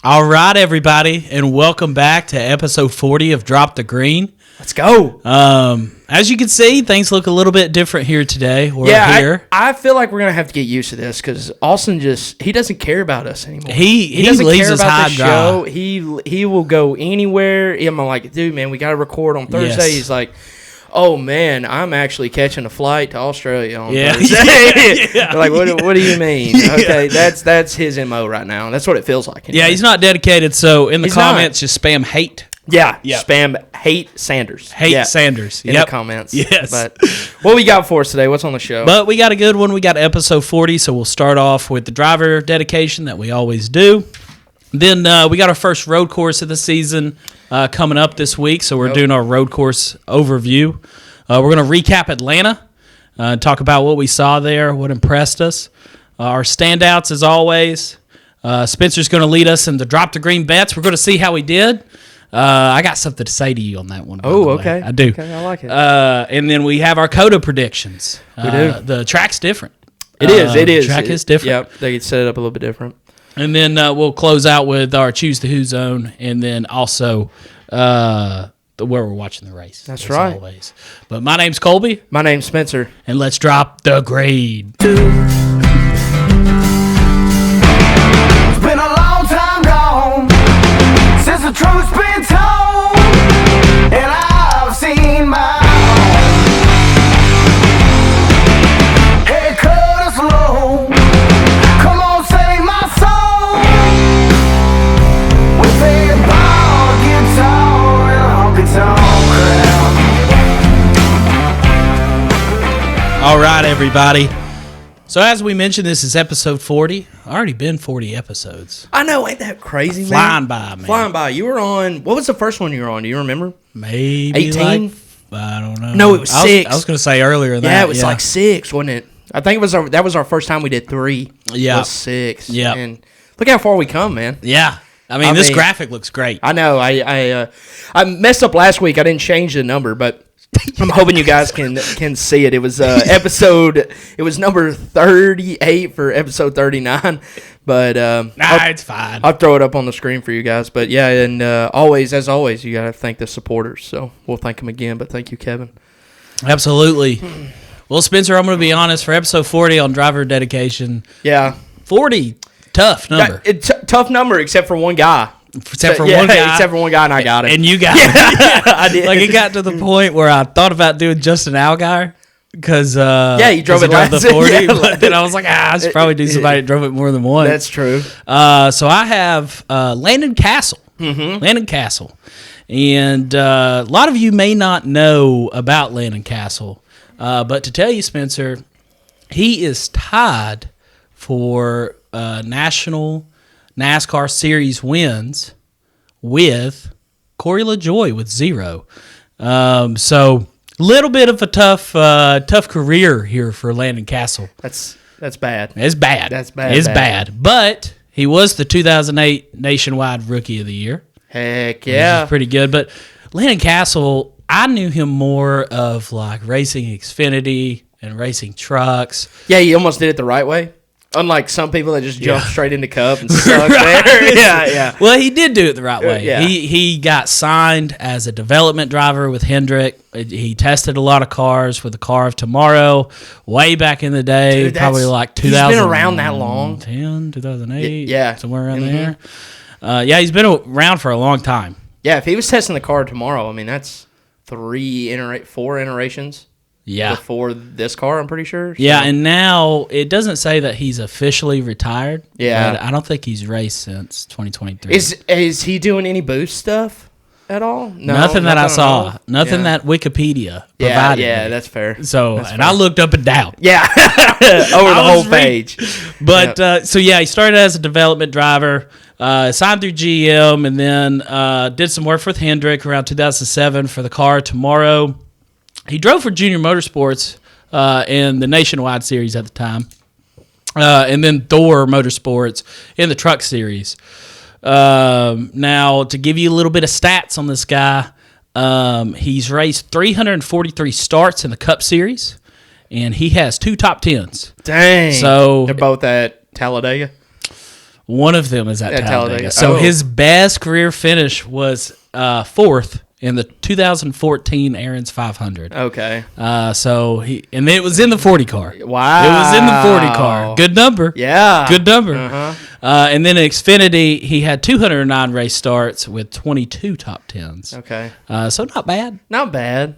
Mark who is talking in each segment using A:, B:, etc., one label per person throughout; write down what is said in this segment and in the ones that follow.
A: All right, everybody, and welcome back to episode 40 of Drop the Green.
B: Let's go.
A: As you can see, things look a little bit different here today. We're here.
B: I feel like we're going to have to get used to this because Austin he doesn't care about us anymore.
A: He
B: doesn't
A: leaves
B: care
A: us
B: about
A: high
B: the
A: dry.
B: show. He will go anywhere. I'm like, dude, man, we got to record on Thursday.
A: Yes.
B: He's like, oh, man, I'm actually catching a flight to Australia on
A: Yeah.
B: Thursday.
A: Yeah.
B: Like, what do you mean? Okay, that's his MO right now. That's what it feels like. Anyway.
A: Yeah, he's not dedicated, so in the
B: He's
A: comments, just spam hate.
B: Yeah,
A: Yep.
B: spam hate Sanders.
A: Hate Sanders.
B: In the comments.
A: Yes.
B: But what we got for us today? What's on the show?
A: But we got a good one. We got episode 40, so we'll start off with the driver dedication that we always do. Then we got our first road course of the season coming up this week, so we're doing our road course overview. We're going to recap Atlanta, talk about what we saw there, what impressed us. Our standouts, as always. Spencer's going to lead us in the Drop the Green Bets. We're going to see how we did. I got something to say to you on that one.
B: Oh, okay.
A: I do.
B: Okay, I like it.
A: And then we have our COTA predictions.
B: We do.
A: The track's different.
B: It is.
A: The track is different.
B: Yep, they could set it up a little bit different.
A: And then we'll close out with our Choose the Who zone, and then also where we're watching the race.
B: That's
A: as
B: right.
A: Always. But my name's Colby,
B: My name's Spencer.
A: and let's drop the green.
C: It's been a long time gone since the truth's been told, and I've seen my own. Hey, cut us low. Come on, save my soul. With a bar guitar and a honky-tonk crowd.
A: All right, everybody. So as we mentioned, this is episode 40. Already been 40 episodes.
B: I know, ain't that crazy,
A: Flying
B: man?
A: by, man.
B: Flying by. You were on, what was the first one you were on? Do you remember?
A: Maybe
B: 18?
A: like, I don't know.
B: No, it was 6.
A: I was going to say earlier than that.
B: Yeah, it was like 6, wasn't it? I think that was our first time we did 3.
A: Yeah.
B: It was 6.
A: Yeah.
B: And look how far we come, man.
A: Yeah. I mean, this graphic looks great.
B: I know. I messed up last week. I didn't change the number, but I'm hoping you guys can see it. It was it was number 38 for episode 39, but
A: it's fine.
B: I'll throw it up on the screen for you guys. But yeah, and as always, you got to thank the supporters. So we'll thank them again, but thank you, Kevin.
A: Absolutely. Well, Spencer, I'm going to be honest. For episode 40 on driver dedication,
B: Yeah.
A: 40, tough number.
B: Tough number, except for one guy.
A: Except for one guy.
B: Except for one guy, and I got it.
A: And you got it.
B: I did.
A: Like, it got to the point where I thought about doing Justin Allgaier because
B: you drove it
A: the
B: last.
A: 40.
B: Yeah,
A: but then I was like, I should probably do somebody that drove it more than once.
B: That's true.
A: So I have Landon Cassill. Mm-hmm. Landon Cassill. And a lot of you may not know about Landon Cassill. But to tell you, Spencer, he is tied for national NASCAR series wins with Corey LaJoie with 0. So a little bit of a tough career here for Landon Cassill.
B: That's bad.
A: It's bad.
B: That's bad.
A: It's bad. But he was the 2008 Nationwide Rookie of the Year.
B: Heck yeah.
A: Which is pretty good. But Landon Cassill, I knew him more of like racing Xfinity and racing trucks.
B: Yeah, he almost did it the right way. Unlike some people that just jump straight into Cup and suck there. Yeah.
A: Well, he did do it the right way.
B: Yeah.
A: He got signed as a development driver with Hendrick. He tested a lot of cars for the Car of Tomorrow way back in the day,
B: Dude,
A: probably like 2000.
B: He's been around that long.
A: 2008,
B: Yeah.
A: somewhere around there. He's been around for a long time.
B: Yeah, if he was testing the car tomorrow, I mean, that's 4 iterations.
A: Yeah.
B: Before this car, I'm pretty sure. So.
A: Yeah, and now it doesn't say that he's officially retired.
B: Yeah.
A: But I don't think he's raced since 2023.
B: Is he doing any boost stuff at all? No,
A: nothing that I saw.
B: know.
A: Nothing that Wikipedia provided.
B: Yeah,
A: me.
B: that's fair.
A: So,
B: That's
A: and
B: fair.
A: I looked up and down.
B: Yeah, over the whole page.
A: But he started as a development driver, signed through GM, and then did some work with Hendrick around 2007 for the Car Tomorrow. He drove for Junior Motorsports in the Nationwide Series at the time, and then Thor Motorsports in the Truck Series. Now, to give you a little bit of stats on this guy, he's raced 343 starts in the Cup Series, and he has 2 top 10s.
B: Dang.
A: So
B: they're both at Talladega.
A: One of them is at Talladega.
B: Talladega.
A: So
B: Oh.
A: his best career finish was fourth in the 2014 Aaron's 500.
B: Okay.
A: And it was in the 40 car.
B: Wow.
A: It was in the 40 car. Good number.
B: Yeah.
A: Good number.
B: Uh-huh.
A: And then in Xfinity, he had 209 race starts with 22 top 10s.
B: Okay.
A: So not bad.
B: Not bad.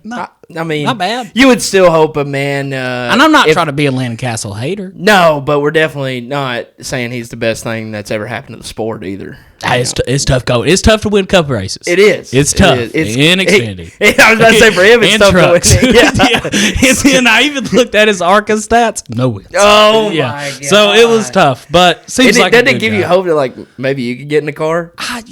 B: I mean,
A: not bad.
B: You would still hope a man.
A: And I'm not trying to be a Landon Cassill hater.
B: No, but we're definitely not saying he's the best thing that's ever happened to the sport either.
A: It's tough going. It's tough to win cup races.
B: It is.
A: It's tough.
B: It's
A: in Xfinity.
B: I was about to say for him, it's
A: and
B: tough
A: trucks.
B: to win. Yeah.
A: And then I even looked at his ARCA stats. No wins.
B: Oh
A: Yeah.
B: my god.
A: So it was tough, but seems like
B: doesn't
A: a
B: it
A: good
B: give
A: guy.
B: you hope that like maybe you could get in the car?
A: I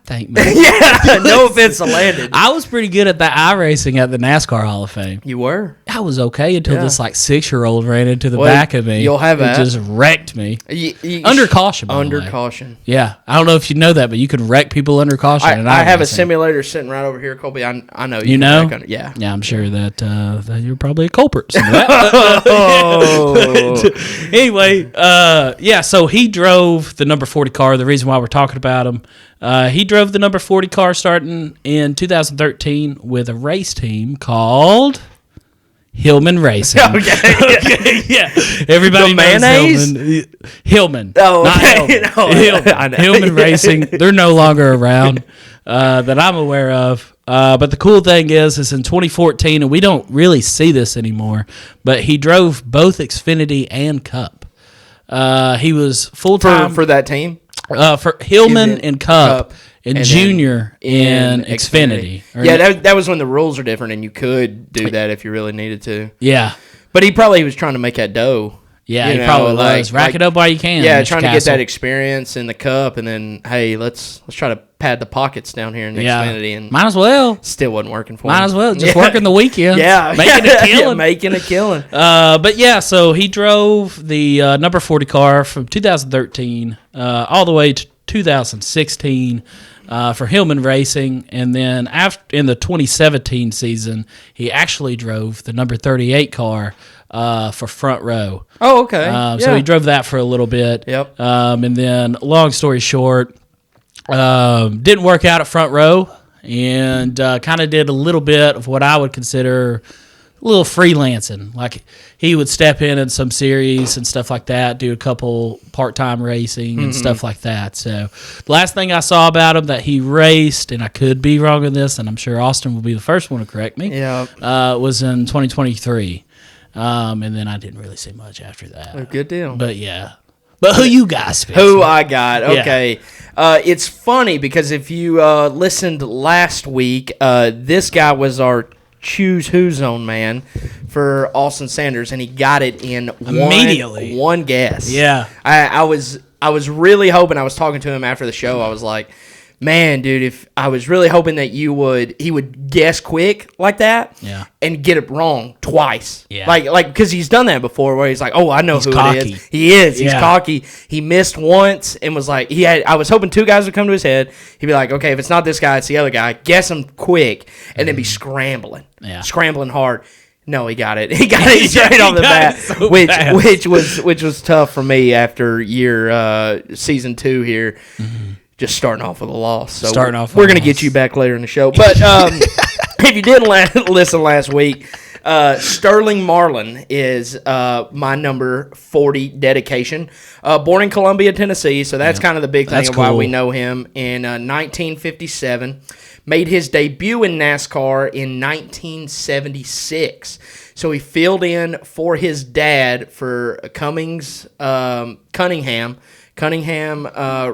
A: think, man.
B: Yeah. No offense to Landon.
A: I was pretty good at the iRacing at the NASCAR Hall of Fame.
B: You were.
A: I was okay until
B: Yeah.
A: this like 6-year-old ran into the
B: Well,
A: back of me.
B: you'll have
A: it
B: that.
A: just wrecked me.
B: You
A: Under caution, by the
B: Under
A: way.
B: caution.
A: Yeah, I don't know if you know that, but you can wreck people under caution.
B: I have a simulator sitting right over here, Colby. I know
A: You
B: can
A: know?
B: wreck under- yeah.
A: Yeah, I'm sure that you're probably a culprit. Some of that.
B: Oh.
A: Anyway, so he drove the number 40 car. The reason why we're talking about him, he drove the number 40 car starting in 2013 with a race team called Hillman Racing.
B: Okay.
A: Yeah, everybody
B: The
A: knows
B: mayonnaise?
A: Hillman.
B: Oh,
A: not
B: okay.
A: Hillman.
B: No,
A: Hillman.
B: I know.
A: Hillman Racing. They're no longer around that I'm aware of. But the cool thing is in 2014, and we don't really see this anymore, but he drove both Xfinity and Cup. He was full-time
B: for that team.
A: for Hillman
B: Hillman,
A: and Cup, and
B: and
A: Junior
B: then
A: in Xfinity. Or-
B: Yeah, that was when the rules were different, and you could do that if you really needed to.
A: yeah.
B: But he probably was trying to make that dough.
A: Yeah,
B: you
A: he
B: know,
A: probably was. Rack it up while you can.
B: Yeah,
A: Mr.
B: trying to get
A: Cassill.
B: that experience in the Cup, and then hey, let's try to pad the pockets down here in the Xfinity, and
A: might as well.
B: still wasn't working for him.
A: Might as well. Just
B: Yeah.
A: working the weekend.
B: Yeah,
A: Making a killing.
B: Yeah, making a killing.
A: But yeah, so he drove the number 40 car from 2013 all the way to 2016 for Hillman Racing, and then in the 2017 season, he actually drove the number 38 car for Front Row.
B: Oh, okay.
A: So he drove that for a little bit.
B: Yep.
A: And then, long story short, didn't work out at Front Row, and kind of did a little bit of what I would consider a little freelancing. Like he would step in some series and stuff like that, do a couple part-time racing and stuff like that. So the last thing I saw about him that he raced, and I could be wrong on this, and I'm sure Austin will be the first one to correct me, was in 2023. And then I didn't really see much after that.
B: Good deal.
A: But yeah. But who you guys picked?
B: Who I got? Okay. It's funny because if you listened last week, this guy was our choose who zone man for Austin Sanders, and he got it in
A: Immediately.
B: one guess.
A: Yeah.
B: I was really hoping. I was talking to him after the show. I was like, man, dude, if I was really hoping that he would guess quick like that,
A: Yeah.
B: and get it wrong twice,
A: Yeah.
B: like because he's done that before, where he's like, oh, I know
A: He's
B: who
A: cocky.
B: it is. He is. He's
A: Yeah.
B: cocky. He missed once and was like, I was hoping two guys would come to his head. He'd be like, okay, if it's not this guy, it's the other guy. Guess him quick, and then be scrambling,
A: Yeah.
B: scrambling hard. No, he got it. He got it straight off the
A: got
B: bat,
A: it so
B: which
A: fast.
B: which was tough for me after season 2 here. Just starting off with a loss. So we're going to get you back later in the show. But if you didn't listen last week, Sterling Marlin is my number 40 dedication. Born in Columbia, Tennessee, so that's kind of the big thing
A: That's
B: of why
A: cool.
B: we know him. In 1957, made his debut in NASCAR in 1976. So he filled in for his dad for Cunningham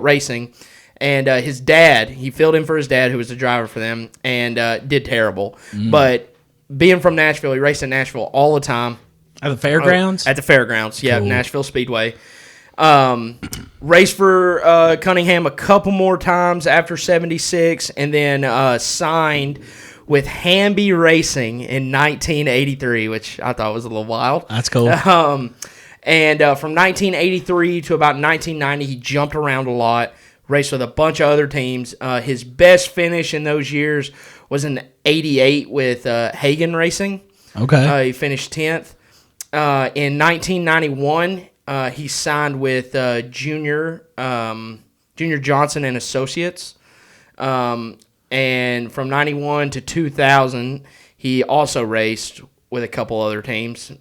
B: Racing. And his dad, he filled in for his dad, who was the driver for them, and did terrible. But being from Nashville, he raced in Nashville all the time.
A: At the fairgrounds?
B: At the fairgrounds, yeah,
A: Cool.
B: Nashville Speedway. Raced for Cunningham a couple more times after 76, and then signed with Hamby Racing in 1983, which I thought was a little wild.
A: That's cool.
B: And from 1983 to about 1990, he jumped around a lot. Raced with a bunch of other teams. His best finish in those years was in 88 with Hagen Racing.
A: Okay.
B: He finished 10th. In 1991, he signed with Junior Johnson and Associates. And from 91 to 2000, he also raced with a couple other teams.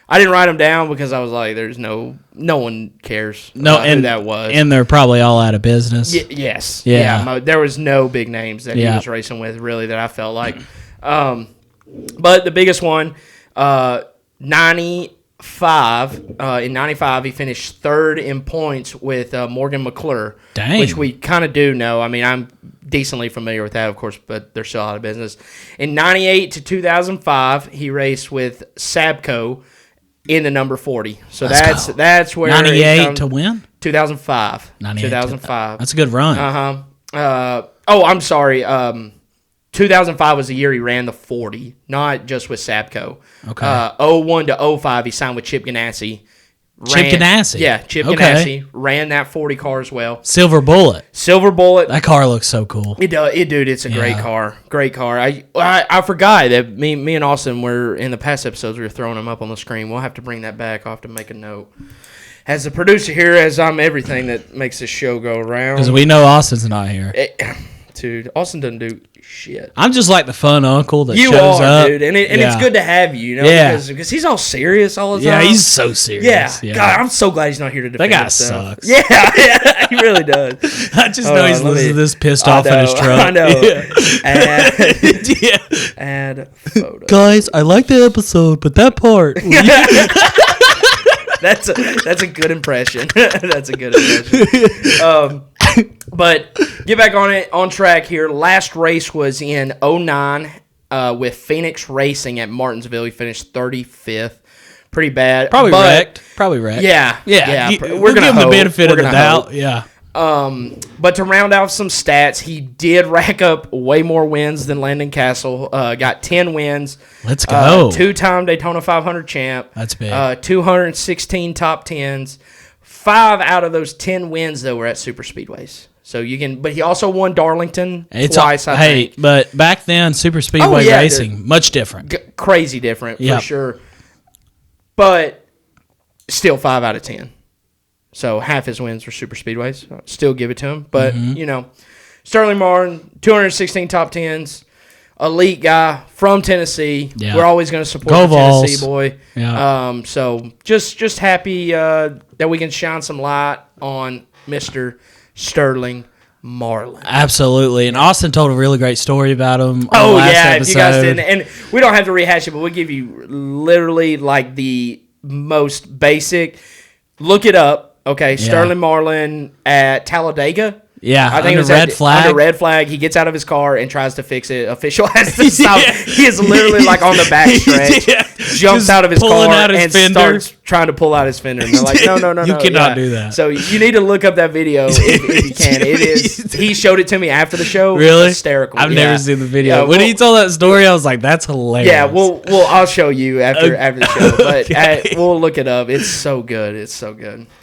B: I didn't write them down because I was like, "There's no one cares who that was,"
A: and they're probably all out of business.
B: Yes,
A: Yeah.
B: there was no big names that he was racing with, really, that I felt like. But the biggest one, 95. In 95, he finished third in points with Morgan McClure,
A: Dang.
B: which we kind of do know. I mean, I'm decently familiar with that, of course, but they're still out of business. In 98 to 2005, he raced with Sabco in the number 40. So that's where
A: 98 to win?
B: 2005.
A: 2005. That's a good run.
B: I'm sorry. 2005 was the year he ran the 40, not just with Sabco.
A: Okay.
B: 01 to 05, he signed with Chip Ganassi.
A: Chip Ganassi?
B: Yeah, Chip
A: Okay.
B: Ganassi. Ran that 40 car as well.
A: Silver Bullet.
B: Silver Bullet.
A: That car looks so cool.
B: Dude, it's a great car. Great car. I forgot that me and Austin were, in the past episodes, we were throwing them up on the screen. We'll have to bring that back. I'll have to make a note. As the producer here, as I'm everything that makes this show go around.
A: Because we know Austin's not here.
B: Dude, Austin doesn't do shit.
A: I'm just like the fun uncle that
B: You
A: shows
B: are,
A: up.
B: dude, and it's good to have you, because he's all serious all the time.
A: Yeah, he's so serious.
B: Yeah. God, I'm so glad he's not here to defend
A: That guy
B: himself.
A: sucks.
B: Yeah, he really does.
A: I just know he's listening to this pissed off in his truck.
B: I know.
A: Yeah.
B: Add photo.
A: Guys, I like the episode, but that part.
B: That's a good impression. That's a good impression. But get back on track here. Last race was in 09 with Phoenix Racing at Martinsville. He finished 35th. Pretty bad.
A: Probably wrecked.
B: Yeah.
A: We're gonna give him the benefit of the doubt. Yeah.
B: But to round out some stats, he did rack up way more wins than Landon Cassill. Got 10 wins.
A: Let's go.
B: 2-time Daytona 500 champ.
A: That's big.
B: 216 top 10s. 5 out of those 10 wins, though, were at super speedways. So you can, but he also won Darlington twice, I think.
A: But back then, super speedway racing, much different.
B: Crazy different, for sure. But still 5 out of 10. So half his wins were super speedways. Still give it to him. But, Sterling Martin, 216 top 10s, elite guy from Tennessee. Yeah. We're always going to support the Tennessee boy.
A: Yeah.
B: So just happy that we can shine some light on Mr. Sterling Marlin.
A: Absolutely. And Austin told a really great story about him.
B: Oh,
A: yeah.
B: If you guys didn't. And we don't have to rehash it, but we'll give you literally like the most basic. Look it up. Okay. Yeah. Sterling Marlin at Talladega.
A: Yeah,
B: I think it was
A: red flag.
B: Under red flag, he gets out of his car and tries to fix it. Official has to stop. He is literally like on the back stretch, jumps
A: just
B: out of his car and
A: fender.
B: Starts trying to pull out his fender. And they're like, no.
A: You cannot do that.
B: So you need to look up that video if you can. It is. He showed it to me after the show.
A: Really?
B: Hysterical.
A: I've never seen the video. When he told that story, I was like, that's hilarious.
B: Yeah, I'll show you after the show. But we'll look it up. It's so good.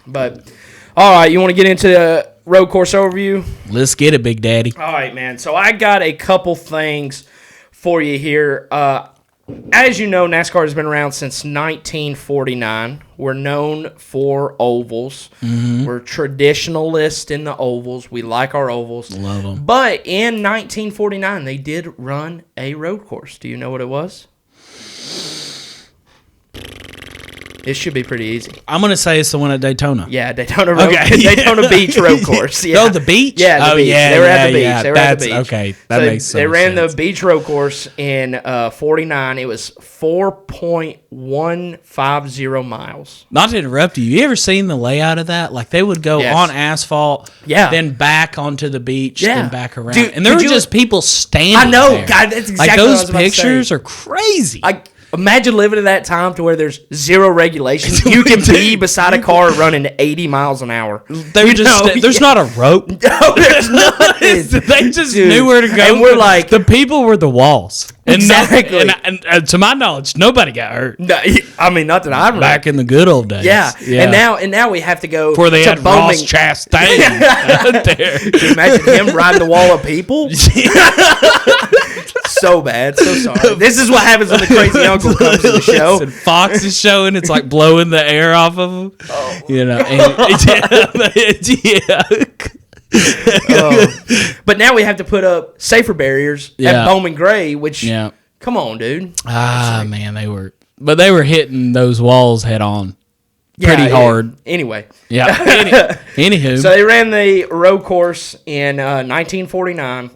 B: But all right, you want to get into the road course overview?
A: Let's get it, Big Daddy.
B: All right, man. So I got a couple things for you here. As you know, NASCAR has been around since 1949. We're known for ovals. Mm-hmm. We're traditionalists in the ovals. We like our ovals.
A: Love them.
B: But in 1949, they did run a road course. Do you know what it was? It should be pretty easy.
A: I'm going to say it's the one at Daytona.
B: Yeah, Daytona Beach road course. Yeah.
A: Oh, the beach?
B: Yeah, the beach.
A: Yeah,
B: they were at the beach.
A: Yeah.
B: They were at the beach.
A: Okay, that makes sense.
B: They ran the beach road course in 49. It was 4.150 miles.
A: Not to interrupt you. You ever seen the layout of that? Like, they would go on asphalt, then back onto the beach, then back around.
B: Dude,
A: and there were just people standing
B: I know.
A: there.
B: God, that's exactly
A: like,
B: what I
A: those
B: was about to say.
A: pictures are crazy.
B: Imagine living in that time to where there's zero regulations. You can be beside a car running 80 miles an hour.
A: There's not a rope.
B: No, there's nothing.
A: They just knew where to go.
B: And we're like,
A: the people were the walls.
B: Exactly.
A: And to my knowledge, nobody got hurt.
B: No, I mean, not that I remember.
A: Back in the good old days.
B: Yeah. And now we have to go
A: before they
B: to
A: had
B: Bowman.
A: Ross Chastain out there.
B: Can you imagine him riding the wall of people? so bad. So sorry. This is what happens when the crazy uncle comes to the show.
A: And Fox is showing. It's like blowing the air off of him.
B: Oh.
A: You know.
B: But now we have to put up safer barriers at Bowman Gray, which, come on, dude.
A: Man, they were hitting those walls head on. Pretty hard.
B: Anyway.
A: Yeah. Anywho.
B: So they ran the road course in 1949.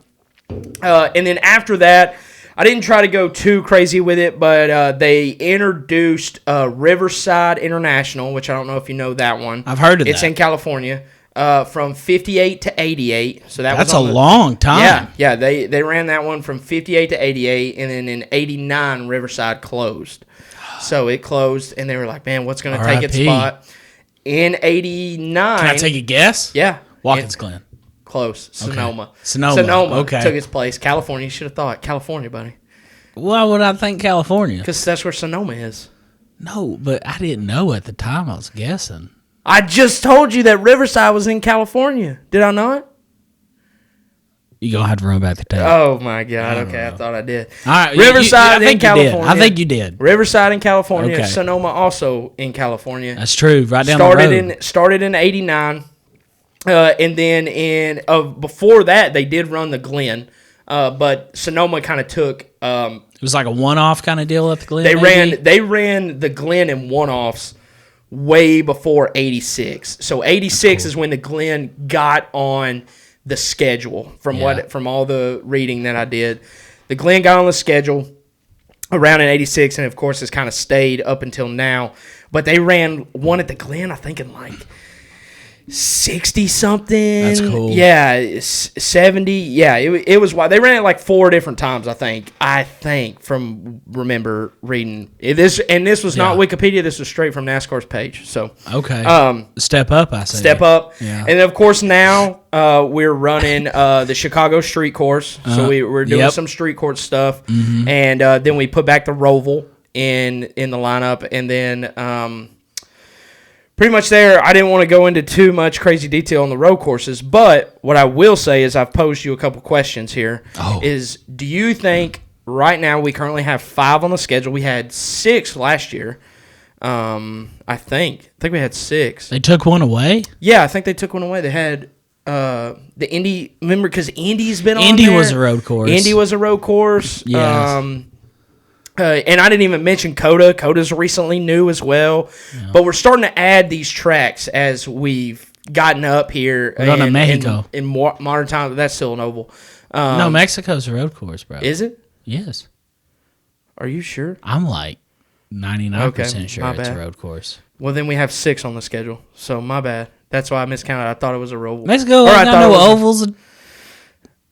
B: And then after that, I didn't try to go too crazy with it, but they introduced Riverside International, which I don't know if you know that one.
A: I've heard of that.
B: It's in California, from 58 to 88. So
A: that's a long time.
B: Yeah. They ran that one from 58 to 88, and then in 89, Riverside closed. So it closed, and they were like, man, what's going to take its spot? In 89.
A: Can I take a guess?
B: Yeah.
A: Watkins Glen.
B: Close. Sonoma.
A: Okay. Sonoma
B: took its place. California. You should have thought. California, buddy.
A: Why would I think California?
B: Because that's where Sonoma is.
A: No, but I didn't know at the time. I was guessing.
B: I just told you that Riverside was in California. Did I not?
A: You're going to have to run back the tape.
B: Oh, my God. Okay, I thought I did.
A: All right,
B: Riverside in California.
A: I think you did.
B: Riverside in California.
A: Okay.
B: Sonoma also in California.
A: That's true. Right down the road.
B: Started in 89. And then before that, they did run the Glen. But Sonoma kind of took...
A: it was like a one-off kind of deal at the Glen.
B: They ran the Glen in one-offs way before 86. So 86 is when the Glen got on the schedule from all the reading that I did. The Glen got on the schedule around in 86, and of course it's kind of stayed up until now. But they ran one at the Glen, I think in like 60-something.
A: That's cool.
B: Yeah, 70. Yeah, it was wild. They ran it like 4 different times, I think, from remember reading. This was not Wikipedia. This was straight from NASCAR's page. So
A: okay. Step up, I say.
B: Step up.
A: Yeah.
B: And then, of course, now we're running the Chicago Street Course. So we're doing some street course stuff. Mm-hmm. And then we put back the Roval in the lineup. And then... pretty much there, I didn't want to go into too much crazy detail on the road courses, but what I will say is I've posed you a couple questions here. Do you think right now we currently have 5 on the schedule? We had 6 last year. I think we had 6.
A: They took one away?
B: Yeah, I think they took one away. They had the Indy, remember, because Indy's been on there.
A: Indy was a road course.
B: Indy was a road course.
A: Yes.
B: And I didn't even mention COTA. COTA's recently new as well. Yeah. But we're starting to add these tracks as we've gotten up here.
A: We're going to Mexico.
B: In modern times, that's still an oval.
A: No, Mexico's a road course, bro.
B: Is it?
A: Yes.
B: Are you sure?
A: I'm like 99% sure it's a road course.
B: Well, then we have 6 on the schedule. So, my bad. That's why I miscounted. I thought it was a road.
A: Mexico, I got no ovals.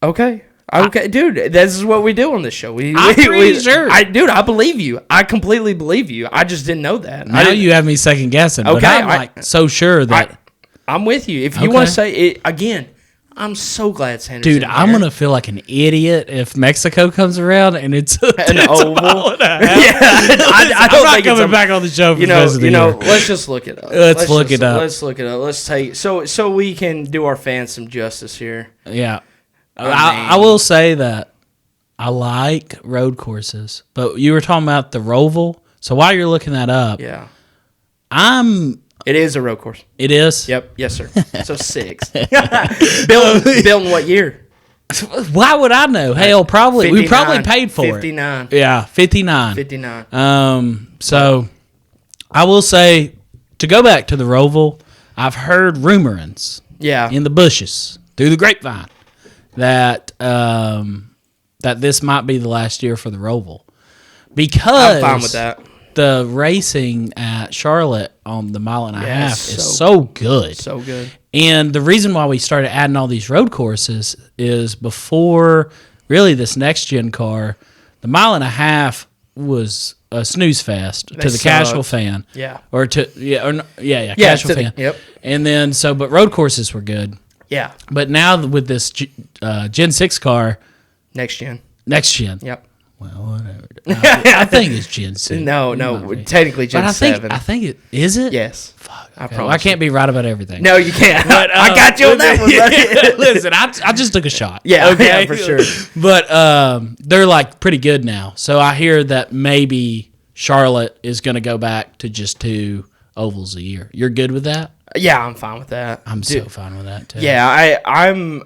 B: Okay. Okay, dude, this is what we do on this show.
A: I'm pretty sure.
B: I believe you. I completely believe you. I just didn't know that.
A: Now you have me second guessing. Okay, but I'm like so sure that
B: I'm with you. If you want to say it again, I'm so glad Sanders.
A: Dude, I'm gonna feel like an idiot if Mexico comes around and it's
B: an oval.
A: I'm not coming back on the show. For
B: let's just look it up.
A: Let's look it up.
B: Let's look it up. Let's take so we can do our fans some justice here.
A: Yeah. I will say that I like road courses, but you were talking about the Roval. So while you're looking that up,
B: it is a road course.
A: It is?
B: Yep. Yes, sir. So 6. Built in what year?
A: Why would I know? Hell, probably.
B: 59,
A: we probably paid for
B: 59.
A: It. Yeah, 59.
B: 59.
A: So I will say, to go back to the Roval, I've heard rumorings.
B: Yeah.
A: In the bushes, through the grapevine, that this might be the last year for the Roval, because
B: I'm fine with that.
A: The racing at Charlotte on the mile and a half is so good.
B: So good.
A: And the reason why we started adding all these road courses is before really this next gen car, the mile and a half was a snooze fest to the casual fan.
B: Yeah.
A: Casual fan.
B: Yep.
A: And then but road courses were good.
B: Yeah.
A: But now with this Gen 6 car,
B: next gen.
A: Yep. Well, whatever. I think it's Gen 6.
B: No, technically Gen 7.
A: I think it is it.
B: Yes.
A: Fuck.
B: I
A: Okay.
B: promise
A: Well, I can't be right about everything.
B: No, you can't. But, I got you on that one, buddy.
A: Listen, I just took a shot.
B: Yeah,
A: okay,
B: yeah, for sure.
A: But they're like pretty good now. So I hear that maybe Charlotte is going to go back to just 2 ovals a year. You're good with that?
B: Yeah, I'm fine with that.
A: I'm so fine with that too.
B: Yeah, I'm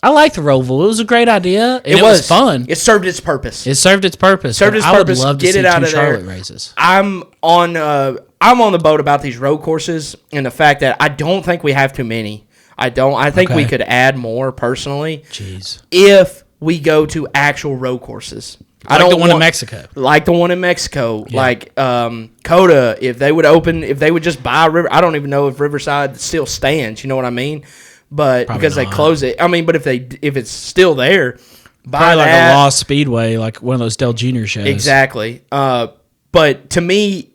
A: I like the Roval. It was a great idea. And it was fun.
B: It served its purpose.
A: It served its purpose.
B: Served its
A: I
B: purpose.
A: would love to
B: Get
A: see
B: it out
A: 2
B: of there.
A: Charlotte races.
B: I'm on the boat about these road courses and the fact that I don't think we have too many. I think we could add more personally.
A: Jeez.
B: If we go to actual road courses.
A: Like the one in Mexico.
B: Like the one in Mexico. Yeah. Like COTA, if they would just buy River. I don't even know if Riverside still stands. You know what I mean? But
A: Probably
B: because
A: not.
B: they close it. I mean, but if it's still there, buy
A: Probably like
B: that.
A: a Lost Speedway, like one of those Del Jr. shows.
B: Exactly. But to me,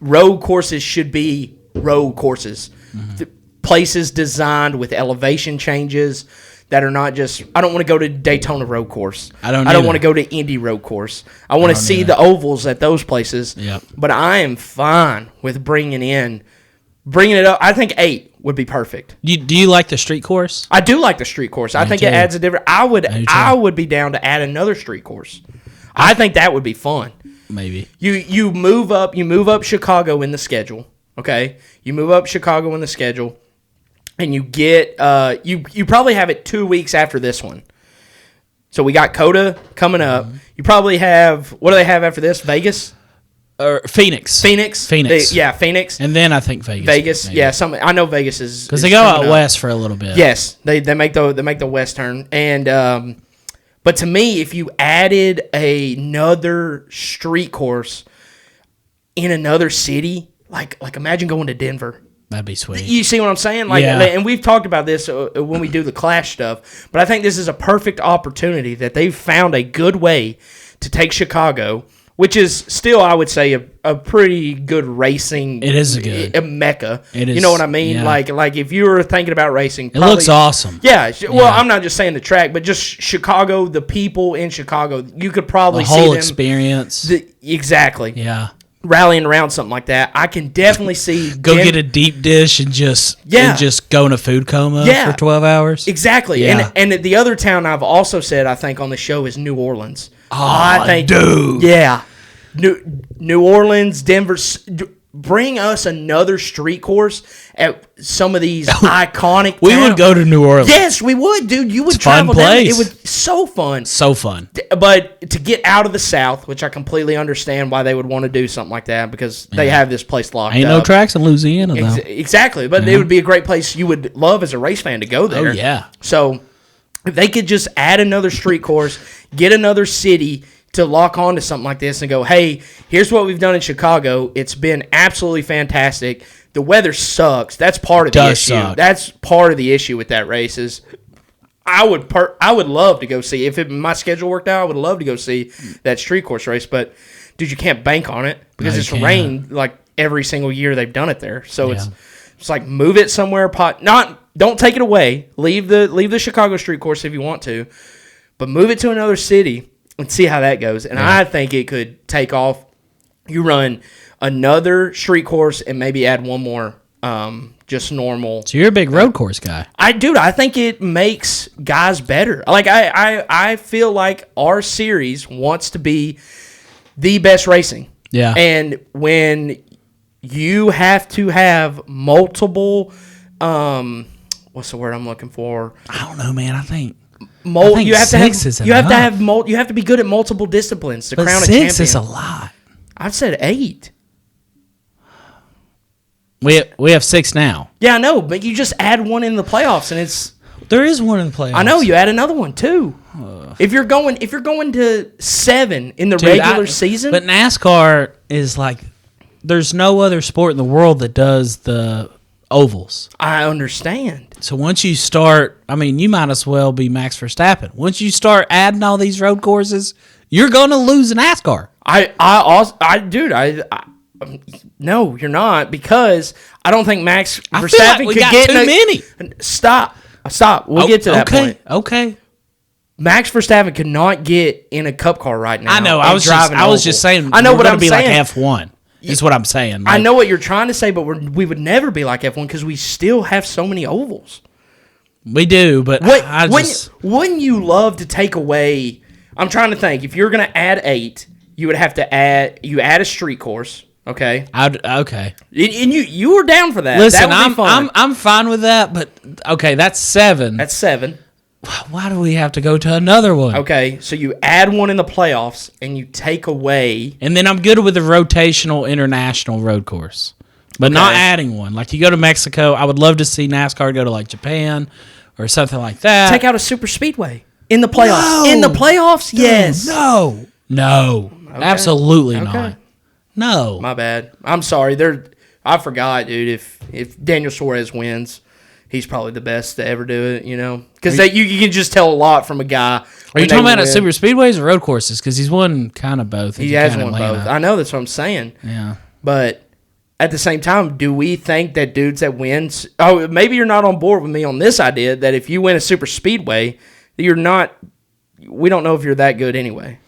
B: road courses should be road courses. Mm-hmm. Places designed with elevation changes that are not just. I don't want to go to Daytona road course. I don't want to go to Indy road course. I want to see the ovals at those places.
A: Yep.
B: But I am fine with bringing it up. I think 8 would be perfect.
A: Do you like the street course?
B: I do like the street course. I think it adds a different. I would be down to add another street course. I think that would be fun.
A: Maybe.
B: You move up Chicago in the schedule. Okay, you move up Chicago in the schedule, and you get you probably have it 2 weeks after this one. So we got COTA coming up. Mm-hmm. You probably have, what do they have after this? Vegas.
A: Or Phoenix.
B: Phoenix.
A: Phoenix. And then I think Vegas.
B: Maybe. Yeah. I know Vegas is
A: because they go out west for a little bit.
B: Yes, they make the west turn, and but to me, if you added another street course in another city, like imagine going to Denver.
A: That'd be sweet.
B: You see what I'm saying? Like,
A: yeah.
B: And we've talked about this when we do the Clash stuff, but I think this is a perfect opportunity that they've found a good way to take Chicago. Which is still, I would say, a pretty good racing.
A: It is
B: a mecca.
A: It is.
B: You know what I mean?
A: Yeah.
B: Like if you were thinking about racing,
A: it looks awesome.
B: Yeah. Well, I'm not just saying the track, but just Chicago, the people in Chicago, you could probably see
A: the whole
B: them,
A: experience.
B: Exactly.
A: Yeah.
B: Rallying around something like that, I can definitely see.
A: Get a deep dish and just go in a food coma for 12 hours.
B: Exactly.
A: Yeah.
B: And the other town I've also said I think on the show is New Orleans.
A: Oh, dude.
B: Yeah. New Orleans, Denver, bring us another street course at some of these iconic
A: We
B: towns.
A: would go to New Orleans.
B: Yes, we would, dude. You would
A: it's travel
B: down.
A: place.
B: It would so fun.
A: So fun.
B: But to get out of the South, which I completely understand why they would want to do something like that because they have this place locked
A: Ain't
B: up.
A: no tracks in Louisiana, though.
B: Exactly. But it would be a great place you would love as a race fan to go there.
A: Oh, yeah.
B: So if they could just add another street course, get another city to lock on to something like this and go, hey, here's what we've done in Chicago. It's been absolutely fantastic. The weather sucks. That's part of the issue.
A: Suck.
B: That's part of the issue with that race is I would love to go see. If my schedule worked out, I would love to go see that street course race. But, dude, you can't bank on it because it's rained like every single year they've done it there. So it's like move it somewhere. Don't take it away. Leave the Chicago street course if you want to. But move it to another city and see how that goes. And I think it could take off. You run another street course and maybe add one more just normal.
A: So you're a big road course guy.
B: I think it makes guys better. Like I feel like our series wants to be the best racing.
A: Yeah.
B: And when you have to have multiple what's the word I'm looking for?
A: I don't know, man. I think
B: you have
A: six is
B: you have to be good at multiple disciplines to crown a champion.
A: 6 is a lot.
B: I've said 8.
A: We have 6 now.
B: Yeah, I know, but you just add one in the playoffs, and
A: there is one in the playoffs.
B: I know you add another one too. If you're going to 7 in the regular season,
A: but NASCAR is like there's no other sport in the world that does the ovals.
B: I understand.
A: So once you start, I mean, you might as well be Max Verstappen. Once you start adding all these road courses, you're going to lose in NASCAR.
B: No, you're not, because I don't think Max Verstappen
A: feel like we
B: could
A: got
B: get
A: too many.
B: Stop. We'll get to that point.
A: Okay.
B: Max Verstappen could not get in a Cup car right now.
A: I know.
B: and
A: I was
B: drive an
A: just
B: oval.
A: saying.
B: I know
A: we're
B: what
A: gonna
B: I'm
A: be
B: saying.
A: like F1. Is what I'm saying.
B: I
A: Like,
B: know what you're trying to say, but we would never be like F1 because we still have so many ovals.
A: we do, but I just
B: Wouldn't you love to take away? I'm trying to think. If you're going to add 8, you would have to add a street course. Okay.
A: okay.
B: And you were down for that.
A: Listen,
B: that would be fun.
A: I'm fine with that, but okay, that's 7.
B: That's 7.
A: Why do we have to go to another one?
B: Okay, so you add one in the playoffs and you take away.
A: And then I'm good with the rotational international road course, but not adding one. Like you go to Mexico, I would love to see NASCAR go to like Japan or something like that.
B: Take out a super speedway in the playoffs.
A: No.
B: In the playoffs, yes.
A: No, absolutely not. No.
B: My bad. I'm sorry. I forgot, dude. If Daniel Suarez wins, he's probably the best to ever do it, you know? Because you can just tell a lot from a guy.
A: Are you talking about at super speedways or road courses? Because he's won kind of both.
B: He has won both. I know, that's what I'm saying.
A: Yeah.
B: But at the same time, do we think that dudes that wins... Oh, maybe you're not on board with me on this idea, that if you win a super speedway, you're not... We don't know if you're that good anyway.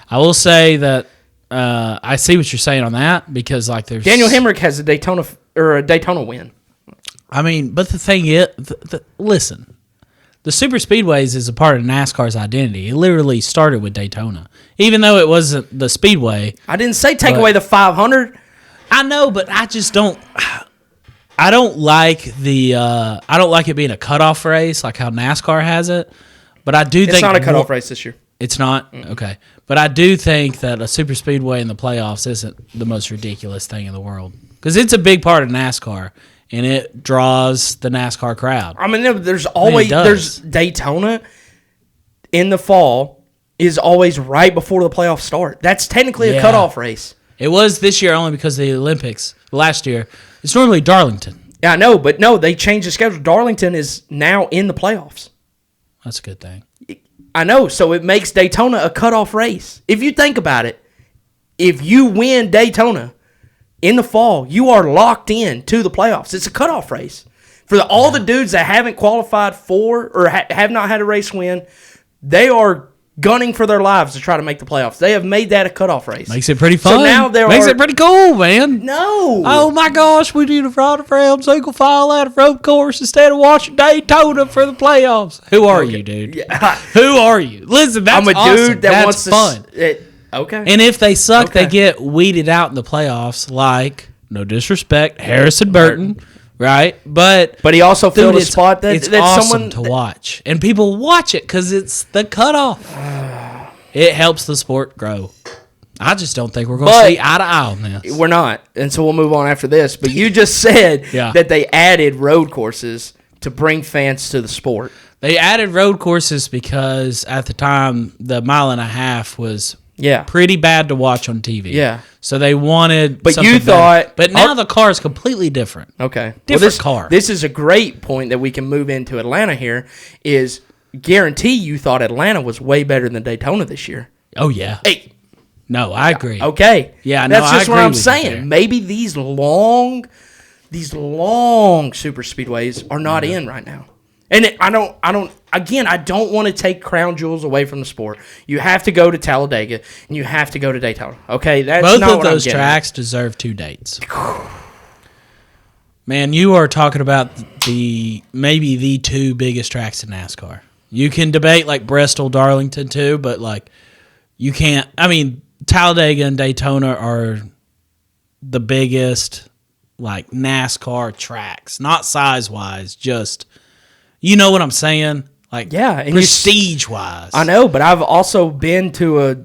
A: I will say that I see what you're saying on that because like there's...
B: Daniel Hemrick has a Daytona win.
A: I mean, but the thing is, listen, the super speedways is a part of NASCAR's identity. It literally started with Daytona, even though it wasn't the speedway.
B: I didn't say take away the 500.
A: I know, but I just don't. I don't like the. I don't like it being a cutoff race, like how NASCAR has it. But I do think
B: it's not a cutoff race this year.
A: It's not? Okay. But I do think that a super speedway in the playoffs isn't the most ridiculous thing in the world because it's a big part of NASCAR. And it draws the NASCAR crowd.
B: I mean, there's Daytona in the fall is always right before the playoffs start. That's technically a cutoff race.
A: It was this year only because of the Olympics. Last year, it's normally Darlington.
B: Yeah, I know, but no, they changed the schedule. Darlington is now in the playoffs.
A: That's a good thing.
B: I know, so it makes Daytona a cutoff race. If you think about it, if you win Daytona in the fall, you are locked in to the playoffs. It's a cutoff race. For all the dudes that haven't qualified for or have not had a race win, they are gunning for their lives to try to make the playoffs. They have made that a cutoff race.
A: Makes it pretty fun.
B: So now
A: Makes it pretty cool, man.
B: No.
A: Oh, my gosh. We need a Rotterdam single file out of road course instead of watching Daytona for the playoffs. Who are you, dude?
B: Yeah.
A: Who are you? Listen, that's
B: I'm a
A: awesome.
B: dude that
A: that's
B: wants
A: fun.
B: to... Okay.
A: And if they suck, they get weeded out in the playoffs like, no disrespect, Harrison Burton, right? But
B: he also filled a spot that
A: it's
B: that
A: awesome
B: someone
A: to watch. And people watch it because it's the cutoff. It helps the sport grow. I just don't think we're going to see eye to eye on this.
B: We're not. And so we'll move on after this. But you just said that they added road courses to bring fans to the sport.
A: They added road courses because at the time, the mile and a half was pretty bad to watch on TV.
B: Yeah.
A: So they wanted
B: But
A: something
B: you thought...
A: better. But now the car is completely different.
B: Okay.
A: Different car.
B: This is a great point that we can move into Atlanta here is guarantee you thought Atlanta was way better than Daytona this year.
A: Oh, yeah.
B: Hey.
A: No, I agree.
B: Okay.
A: Yeah, no,
B: that's just
A: I
B: what
A: agree
B: I'm
A: with you
B: saying.
A: there.
B: Maybe these long super speedways are not in right now. And I don't want to take crown jewels away from the sport. You have to go to Talladega and you have to go to Daytona. Okay, that's
A: both
B: not
A: of
B: what
A: those
B: I'm getting
A: tracks deserve 2 dates. Man, you are talking about maybe the 2 biggest tracks in NASCAR. You can debate like Bristol, Darlington too, but like you can't. I mean, Talladega and Daytona are the biggest like NASCAR tracks, not size wise, just you know what I'm saying. Like,
B: and
A: prestige-wise.
B: I know, but I've also been to a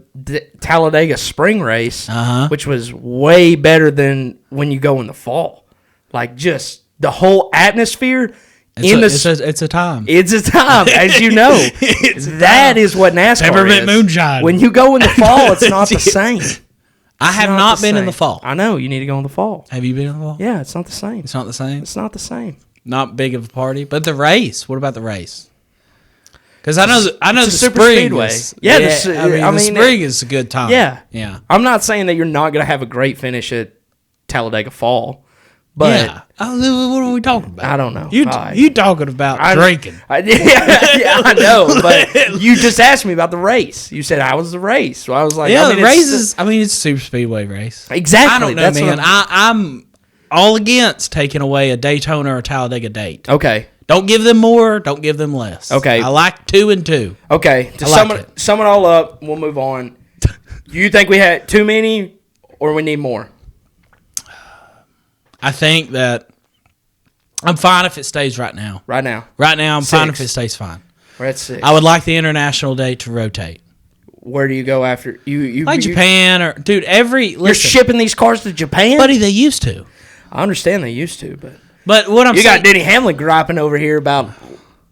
B: Talladega spring race, which was way better than when you go in the fall. Like, just the whole atmosphere.
A: It's a time.
B: It's a time, as you know. That is what NASCAR
A: Peppermint
B: is.
A: moonshine.
B: When you go in the fall, it's not the same.
A: I have not been in the fall.
B: I know. You need to go in the fall.
A: Have you been in the fall?
B: Yeah, it's not the same.
A: It's not the same?
B: It's not the same.
A: Not big of a party. But the race. What about the race? Because I know the
B: super
A: spring
B: speedway.
A: is,
B: The
A: spring is a good time.
B: Yeah.
A: Yeah.
B: I'm not saying that you're not going to have a great finish at Talladega Fall, But
A: yeah. What are we talking about?
B: I don't know.
A: You talking about drinking.
B: Yeah, I know. But you just asked me about the race. You said, how was the race? So I was like,
A: Yeah, the races. It's a super speedway race.
B: Exactly.
A: I don't know,
B: That's
A: man. I'm all against taking away a Daytona or a Talladega date.
B: Okay.
A: Don't give them more. Don't give them less.
B: Okay.
A: I like 2 and 2.
B: Okay. To sum it all up, we'll move on. Do you think we had too many or we need more?
A: I think that I'm fine if it stays right now.
B: Right now.
A: Right now, I'm fine
B: 6.
A: if it stays fine.
B: We're at 6.
A: I would like the international date to rotate.
B: Where do you go after? You
A: Japan or dude?
B: You're shipping these cars to Japan,
A: buddy. They used to.
B: I understand they used to,
A: but what I'm
B: you
A: saying,
B: got Denny Hamlin griping over here about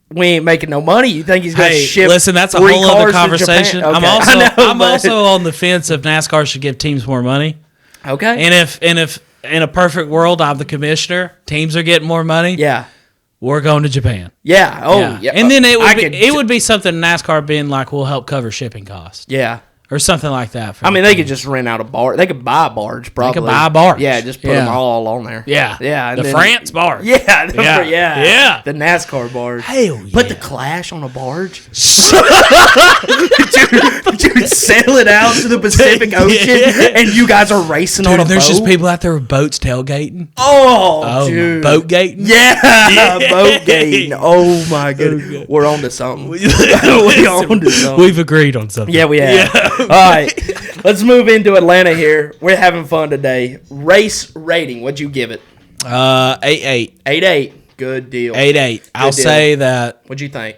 B: we ain't making no money. You think he's going to ship?
A: Listen, that's a
B: 3
A: whole other
B: cars to
A: conversation.
B: Japan? Okay.
A: I'm also on the fence if NASCAR should give teams more money.
B: Okay.
A: And if in a perfect world I'm the commissioner, teams are getting more money.
B: Yeah.
A: We're going to Japan.
B: Yeah. Oh, yeah.
A: And then it would be something NASCAR being like, we'll help cover shipping costs.
B: Yeah.
A: Or something like that.
B: They could just rent out a barge. They could buy a barge, probably.
A: They could buy a barge.
B: Yeah, just put them all on there.
A: Yeah.
B: Yeah.
A: The France barge.
B: Yeah.
A: Yeah.
B: The NASCAR barge.
A: Hell yeah.
B: Put the Clash on a barge. Dude, sail it out to the Pacific Ocean, and you guys are racing on a boat.
A: There's just people out there with boats tailgating.
B: Oh, dude.
A: Boat gating?
B: Yeah, boat gating. Oh, my goodness. We're on to something. We're on to something.
A: We've agreed on something.
B: Yeah, we have. Yeah. All right, let's move into Atlanta here. We're having fun today. Race rating, what'd you give it?
A: 8-8.
B: 8-8. Good deal.
A: 8-8. I'll say that.
B: What'd you think?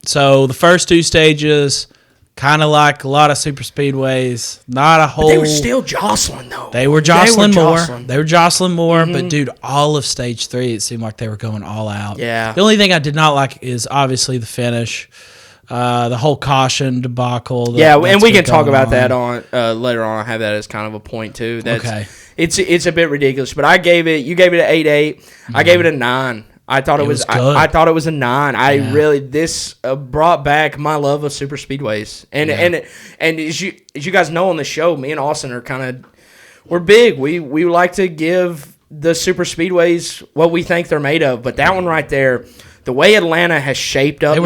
A: So the first 2 stages, kind of like a lot of super speedways, not a whole.
B: But they were still jostling though.
A: They were jostling more. But dude, all of stage 3, it seemed like they were going all out.
B: Yeah.
A: The only thing I did not like is obviously the finish. The whole caution debacle.
B: And we can talk about that on later on. I have that as kind of a point too.
A: Okay.
B: It's a bit ridiculous, but you gave it an 8-8. I gave it a 9. I thought it was good. I thought it was a 9. This brought back my love of super speedways, and as you guys know on the show, me and Austin are we're big. We like to give the super speedways what we think they're made of, but that one right there, the way Atlanta has shaped up now,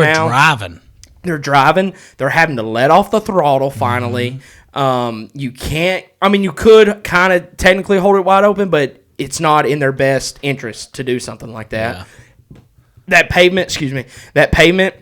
B: They're driving. They're having to let off the throttle finally. You can't. You could kind of technically hold it wide open, but it's not in their best interest to do something like that. Yeah. That pavement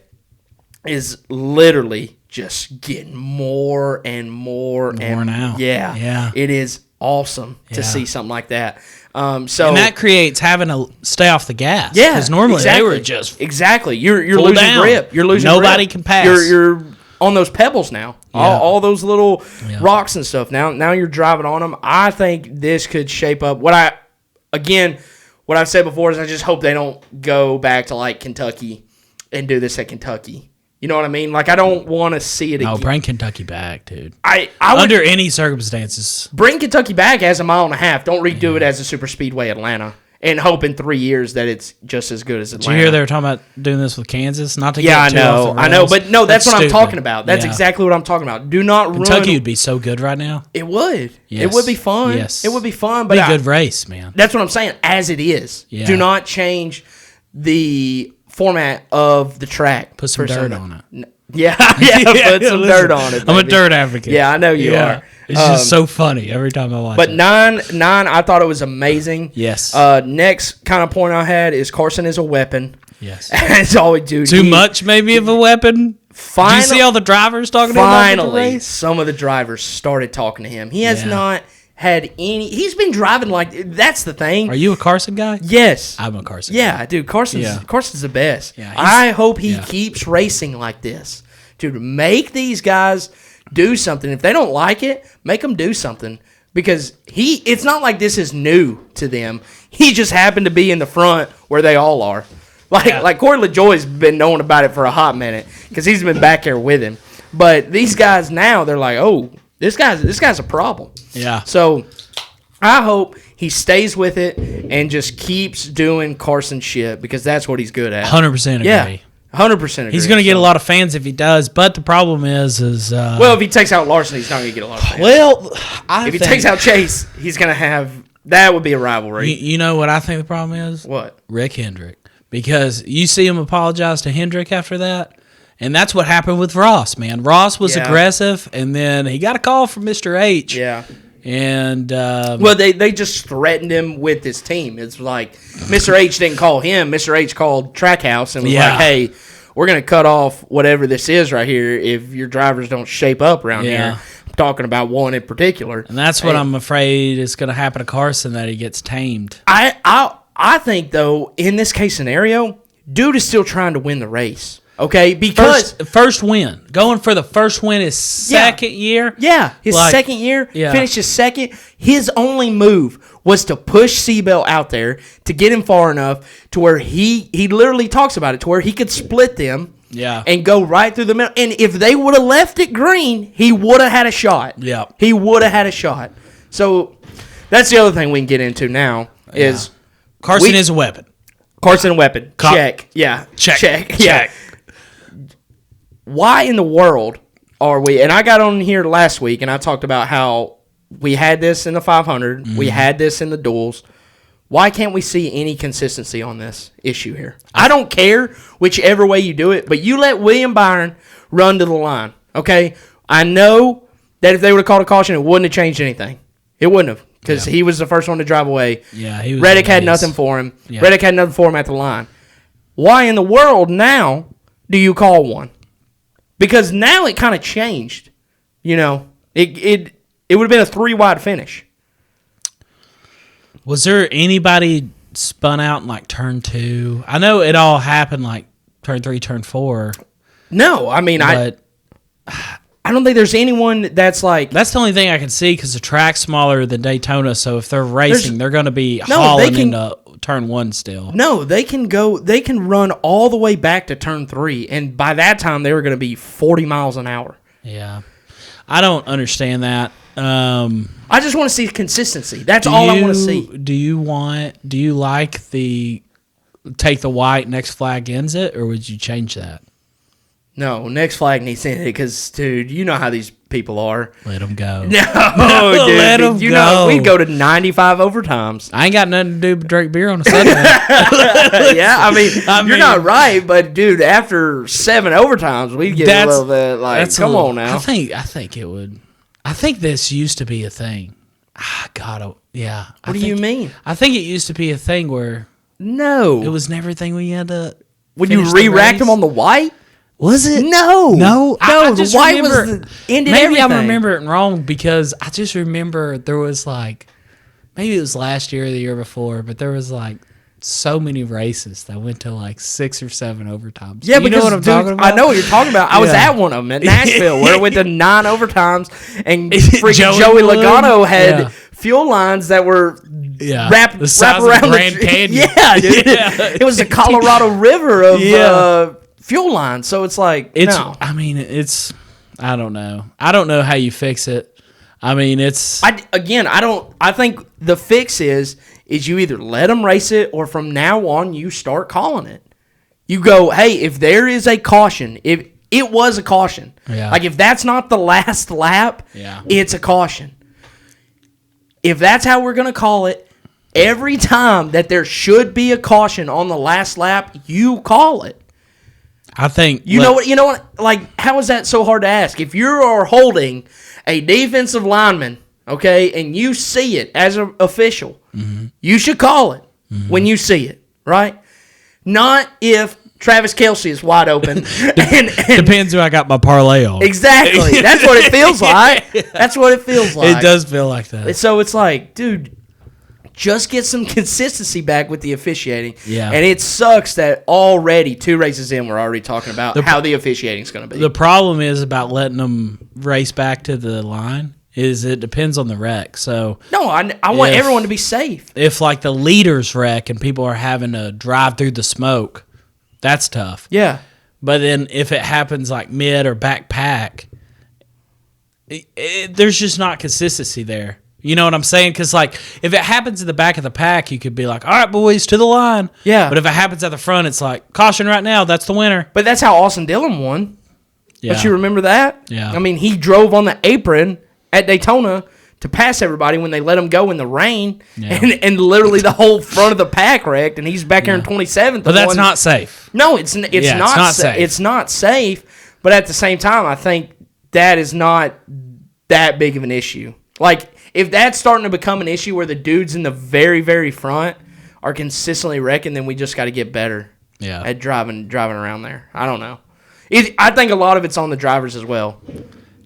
B: is literally just getting more and more
A: now.
B: Yeah. It is awesome to see something like that. And
A: that creates having to stay off the gas.
B: Yeah,
A: because normally
B: exactly.
A: they were just
B: You're losing
A: down.
B: grip. You're losing.
A: Nobody
B: grip.
A: can pass.
B: You're on those pebbles now.
A: Yeah.
B: All those little rocks and stuff. Now you're driving on them. I think this could shape up. What I've said before is I just hope they don't go back to like Kentucky and do this at Kentucky. You know what I mean? Like, I don't want to see it again.
A: No, bring Kentucky back, dude.
B: I would
A: under any circumstances.
B: Bring Kentucky back as a 1.5 miles. Don't redo it as a super speedway Atlanta and hope in 3 years that it's just as good as Atlanta.
A: Did you hear they were talking about doing this with Kansas? Not to get
B: I
A: too
B: know.
A: off the rails.
B: I know, but no, that's what
A: stupid.
B: I'm talking about. That's exactly what I'm talking about. Do not ruin.
A: Kentucky would be so good right now.
B: It would.
A: Yes.
B: It would be fun.
A: Yes.
B: It would be fun. But
A: It'd be a good race, man.
B: That's what I'm saying. As it is.
A: Yeah.
B: Do not change the format of the track.
A: Put some dirt on it.
B: Yeah, put some dirt on it. Baby.
A: I'm a dirt advocate.
B: Yeah, I know you are.
A: It's just so funny every time I watch it.
B: But 9, I thought it was amazing.
A: Yes.
B: Next kind of point I had is Carson is a weapon.
A: Yes.
B: That's all we do.
A: Too much, maybe, of a weapon? Did you see all the drivers talking to him about the race?
B: Some of the drivers started talking to him. He has not had any. He's been driving like. That's the thing.
A: Are you a Carson guy?
B: Yes.
A: I'm a Carson
B: guy. Dude, Carson's the best.
A: Yeah,
B: I hope he keeps racing like this. Dude, make these guys do something. If they don't like it, make them do something. Because it's not like this is new to them. He just happened to be in the front where they all are. Like Corey LaJoy's been knowing about it for a hot minute because he's been back there with him. But these guys now, they're like, oh, this guy's a problem.
A: Yeah.
B: So I hope he stays with it and just keeps doing Carson shit because that's what he's good at.
A: 100% agree.
B: Yeah. 100% agree.
A: He's going to get a lot of fans if he does, but the problem is
B: well, if he takes out Larson, he's not going to get a lot of fans.
A: Well,
B: if he takes out Chase, he's going to have That would be a rivalry.
A: You know what I think the problem is?
B: What?
A: Rick Hendrick. Because you see him apologize to Hendrick after that, and that's what happened with Ross, man. Ross was aggressive, and then he got a call from Mr. H.
B: Yeah.
A: And
B: well, they just threatened him with his team. It's like Mr. H didn't call him. Mr. H called Trackhouse and was like, hey, we're going to cut off whatever this is right here if your drivers don't shape up around here. I'm talking about one in particular.
A: And that's what I'm afraid is going to happen to Carson, that he gets tamed.
B: I think, though, in this case scenario, dude is still trying to win the race. Okay, because
A: first win, going for the first win his second year.
B: Yeah, his second year, finished his second. His only move was to push Seabell out there to get him far enough to where he literally talks about it, to where he could split them and go right through the middle. And if they would have left it green, he would have had a shot.
A: Yeah,
B: he would have had a shot. So that's the other thing we can get into now is
A: Carson is a weapon.
B: Carson a weapon. Check. Yeah. Check. Yeah. Why in the world are we, and I got on here last week and I talked about how we had this in the 500, we had this in the duels. Why can't we see any consistency on this issue here? I don't care whichever way you do it, but you let William Byron run to the line, okay? I know that if they would have called a caution, it wouldn't have changed anything. It wouldn't have, because he was the first one to drive away.
A: Yeah, he was.
B: Reddick had nothing for him. Yeah. Reddick had nothing for him at the line. Why in the world now do you call one? Because now it kind of changed. You know, it would have been a 3-wide finish.
A: Was there anybody spun out in like turn 2? I know it all happened like turn 3, turn 4.
B: No, I mean, I don't think there's anyone that's like...
A: That's the only thing I can see because the track's smaller than Daytona, so if they're racing, they're going to be hauling into turn 1 still.
B: No, they can run all the way back to turn 3, and by that time, they were going to be 40 miles an hour.
A: Yeah. I don't understand that.
B: I just want to see consistency. That's all I want to see.
A: Do you like the take the white, next flag ends it, or would you change that?
B: No, next flag needs to end it because, dude, you know how these people are.
A: Let them go.
B: No, dude.
A: Let them go.
B: Know, we'd go to 95 overtimes.
A: I ain't got nothing to do but drink beer on a Sunday.
B: Yeah, I mean, you're not right, but, dude, after 7 overtimes, we'd get a little bit like, come on now.
A: I think it would. I think this used to be a thing. Yeah.
B: What do you mean?
A: I think it used to be a thing where...
B: No.
A: It was never a thing where you had to...
B: When you re-racked them on the white?
A: Was it?
B: No.
A: I just
B: the white
A: remember,
B: was ended
A: maybe
B: everything.
A: I'm remembering it wrong because I just remember there was like, maybe it was last year or the year before, but there was like so many races that went to like 6 or 7 overtimes.
B: Yeah,
A: you know what I'm talking about?
B: I know what you're talking about. I was at one of them at Nashville where it went to 9 overtimes, and freaking Joey Logano had fuel lines that were wrap around the
A: Grand Canyon.
B: Yeah, dude. It was the Colorado River of fuel lines. So it's like, no.
A: I mean, I don't know. I don't know how you fix it. I mean, I think the fix is you either let them race it or from now on you start calling it. You go, hey, if there is a caution, if it was a caution, like if that's not the last lap, it's a caution. If that's how we're going to call it, every time that there should be a caution on the last lap, you call it. I think
B: you know what? Like, how is that so hard to ask? If you are holding a defensive lineman, okay, and you see it as an official, you should call it when you see it, right? Not if Travis Kelce is wide open. and
A: depends who I got my parlay on.
B: Exactly. That's what it feels like. That's what it feels like.
A: It does feel like that.
B: So it's like, dude, just get some consistency back with the officiating.
A: Yeah.
B: And it sucks that already 2 races in, we're already talking about how the officiating is going to be.
A: The problem is about letting them race back to the line is it depends on the wreck. So
B: no, I want everyone to be safe.
A: If like the leaders wreck and people are having to drive through the smoke, that's tough.
B: Yeah.
A: But then if it happens like mid or back pack, there's just not consistency there. You know what I'm saying? Because, like, if it happens in the back of the pack, you could be like, all right, boys, to the line.
B: Yeah.
A: But if it happens at the front, it's like, caution right now, that's the winner.
B: But that's how Austin Dillon won.
A: Yeah.
B: Don't you remember that?
A: Yeah.
B: I mean, he drove on the apron at Daytona to pass everybody when they let him go in the rain, and literally the whole front of the pack wrecked, and he's back here in 27th.
A: But that's not safe.
B: No, it's not safe. It's not safe. But at the same time, I think that is not that big of an issue. Like, if that's starting to become an issue where the dudes in the very, very front are consistently wrecking, then we just got to get better at driving around there. I don't know. I think a lot of it's on the drivers as well.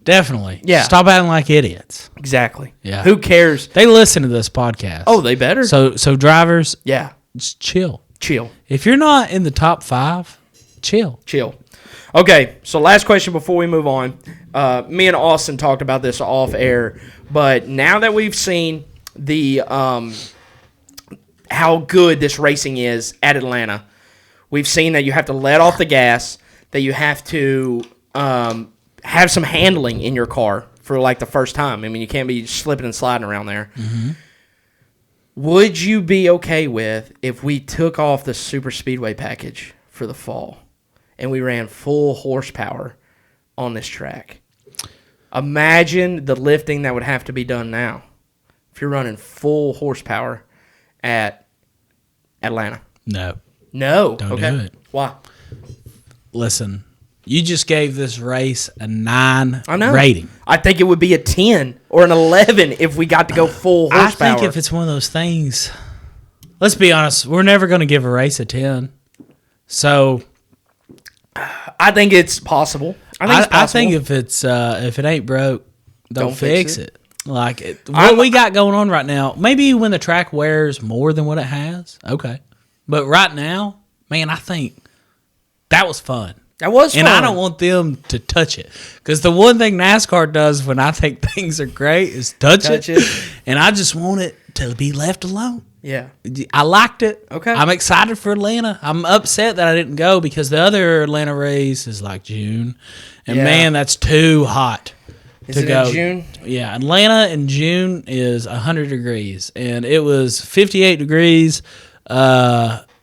A: Definitely.
B: Yeah.
A: Stop acting like idiots.
B: Exactly.
A: Yeah.
B: Who cares?
A: They listen to this podcast.
B: Oh, they better.
A: So drivers,
B: yeah,
A: just chill.
B: Chill.
A: If you're not in the top 5, chill.
B: Okay, so last question before we move on. Me and Austin talked about this off air, but now that we've seen the how good this racing is at Atlanta, we've seen that you have to let off the gas, that you have to have some handling in your car for like the first time. I mean, you can't be slipping and sliding around there. Mm-hmm. Would you be okay with if we took off the super speedway package for the fall and we ran full horsepower on this track? Imagine the lifting that would have to be done now if you're running full horsepower at Atlanta.
A: No.
B: Don't
A: do it.
B: Why?
A: Listen, you just gave this race a 9
B: I know.
A: rating.
B: I think it would be a 10 or an 11 if we got to go full horsepower.
A: I think if it's one of those things, let's be honest, we're never going to give a race a 10. So
B: I think it's possible.
A: I think if it ain't broke, don't fix it. Like what we got going on right now, maybe when the track wears more than what it has, okay. But right now, man, I think that was fun.
B: That was fun.
A: And I don't want them to touch it. Because the one thing NASCAR does when I think things are great is touch it. And I just want it to be left alone.
B: Yeah.
A: I liked it.
B: Okay.
A: I'm excited for Atlanta. I'm upset that I didn't go because the other Atlanta race is like June. And man, that's too hot to go.
B: In June?
A: Yeah. Atlanta in June is 100 degrees. And it was 58 degrees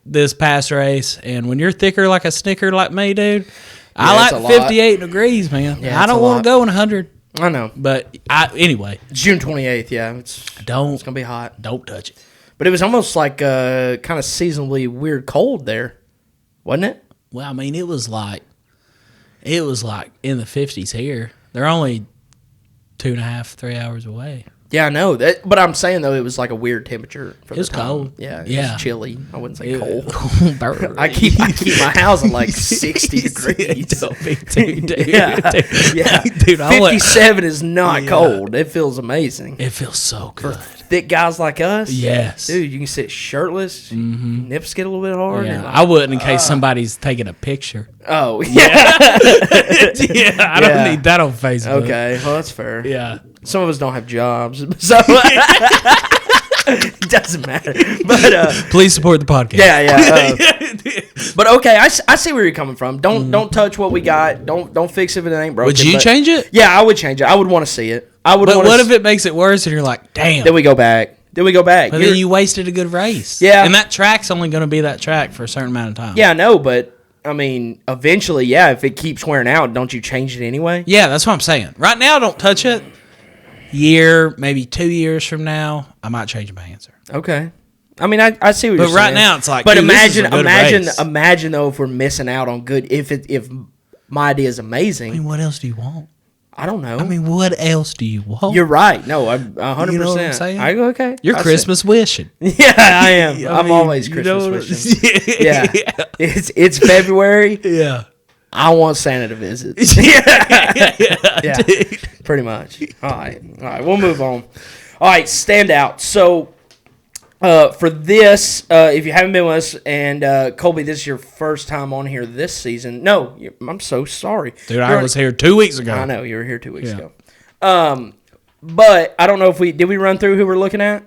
A: this past race, and when you're thicker like a Snicker like me, dude, I like 58 degrees, man.
B: Yeah,
A: I don't want to go in 100.
B: I know.
A: But anyway.
B: June 28th, yeah. It's going to be hot.
A: Don't touch it.
B: But it was almost like kind of seasonally weird cold there, wasn't it?
A: Well, I mean, it was like in the 50s here. They're only 2.5, 3 hours away.
B: Yeah, I know. But I'm saying, though, it was like a weird temperature for the
A: time.
B: Cold. Yeah, it was chilly. I wouldn't say cold. I keep my house at like 60 degrees.
A: Me too, dude.
B: Yeah. Dude, 57 is not cold. It feels amazing.
A: It feels so good.
B: For thick guys like us,
A: yes.
B: Dude, you can sit shirtless, nips get a little bit hard.
A: Yeah. I wouldn't in case somebody's taking a picture.
B: Oh,
A: yeah. I don't need that on Facebook.
B: Okay, well, that's fair.
A: Yeah.
B: Some of us don't have jobs, so it doesn't matter. But
A: please support the podcast.
B: Yeah. But okay, I see where you're coming from. Don't touch what we got. Don't fix it if it ain't broken.
A: Would you change it?
B: Yeah, I would change it. I would want to see it.
A: But what if it makes it worse and you're like, damn?
B: Then we go back. But
A: then you wasted a good race.
B: Yeah.
A: And that track's only going to be that track for a certain amount of time.
B: Yeah, I know, but I mean, eventually, if it keeps wearing out, don't you change it anyway?
A: Yeah, that's what I'm saying. Right now, don't touch it. Maybe 2 years from now, I might change my answer.
B: Okay. I mean, I see what you're saying.
A: But right now, it's like,
B: but
A: imagine
B: though, if we're missing out on good. If my idea is amazing.
A: I mean, what else do you want?
B: I don't know.
A: I mean, what else do you want?
B: You're right. No, I'm 100%.
A: You know what I'm saying?
B: I go, okay.
A: You're Christmas wishing.
B: Yeah, I am. I'm always Christmas wishing. Yeah. It's February.
A: Yeah.
B: I want Santa to visit. Yeah.
A: Dude.
B: Pretty much. All right. We'll move on. All right. Standout. So, for this, if you haven't been with us, and Colby, this is your first time on here this season. No, I'm so sorry.
A: Dude, I was here 2 weeks ago.
B: I know. You were here 2 weeks ago. But I don't know if did we run through who we're looking at?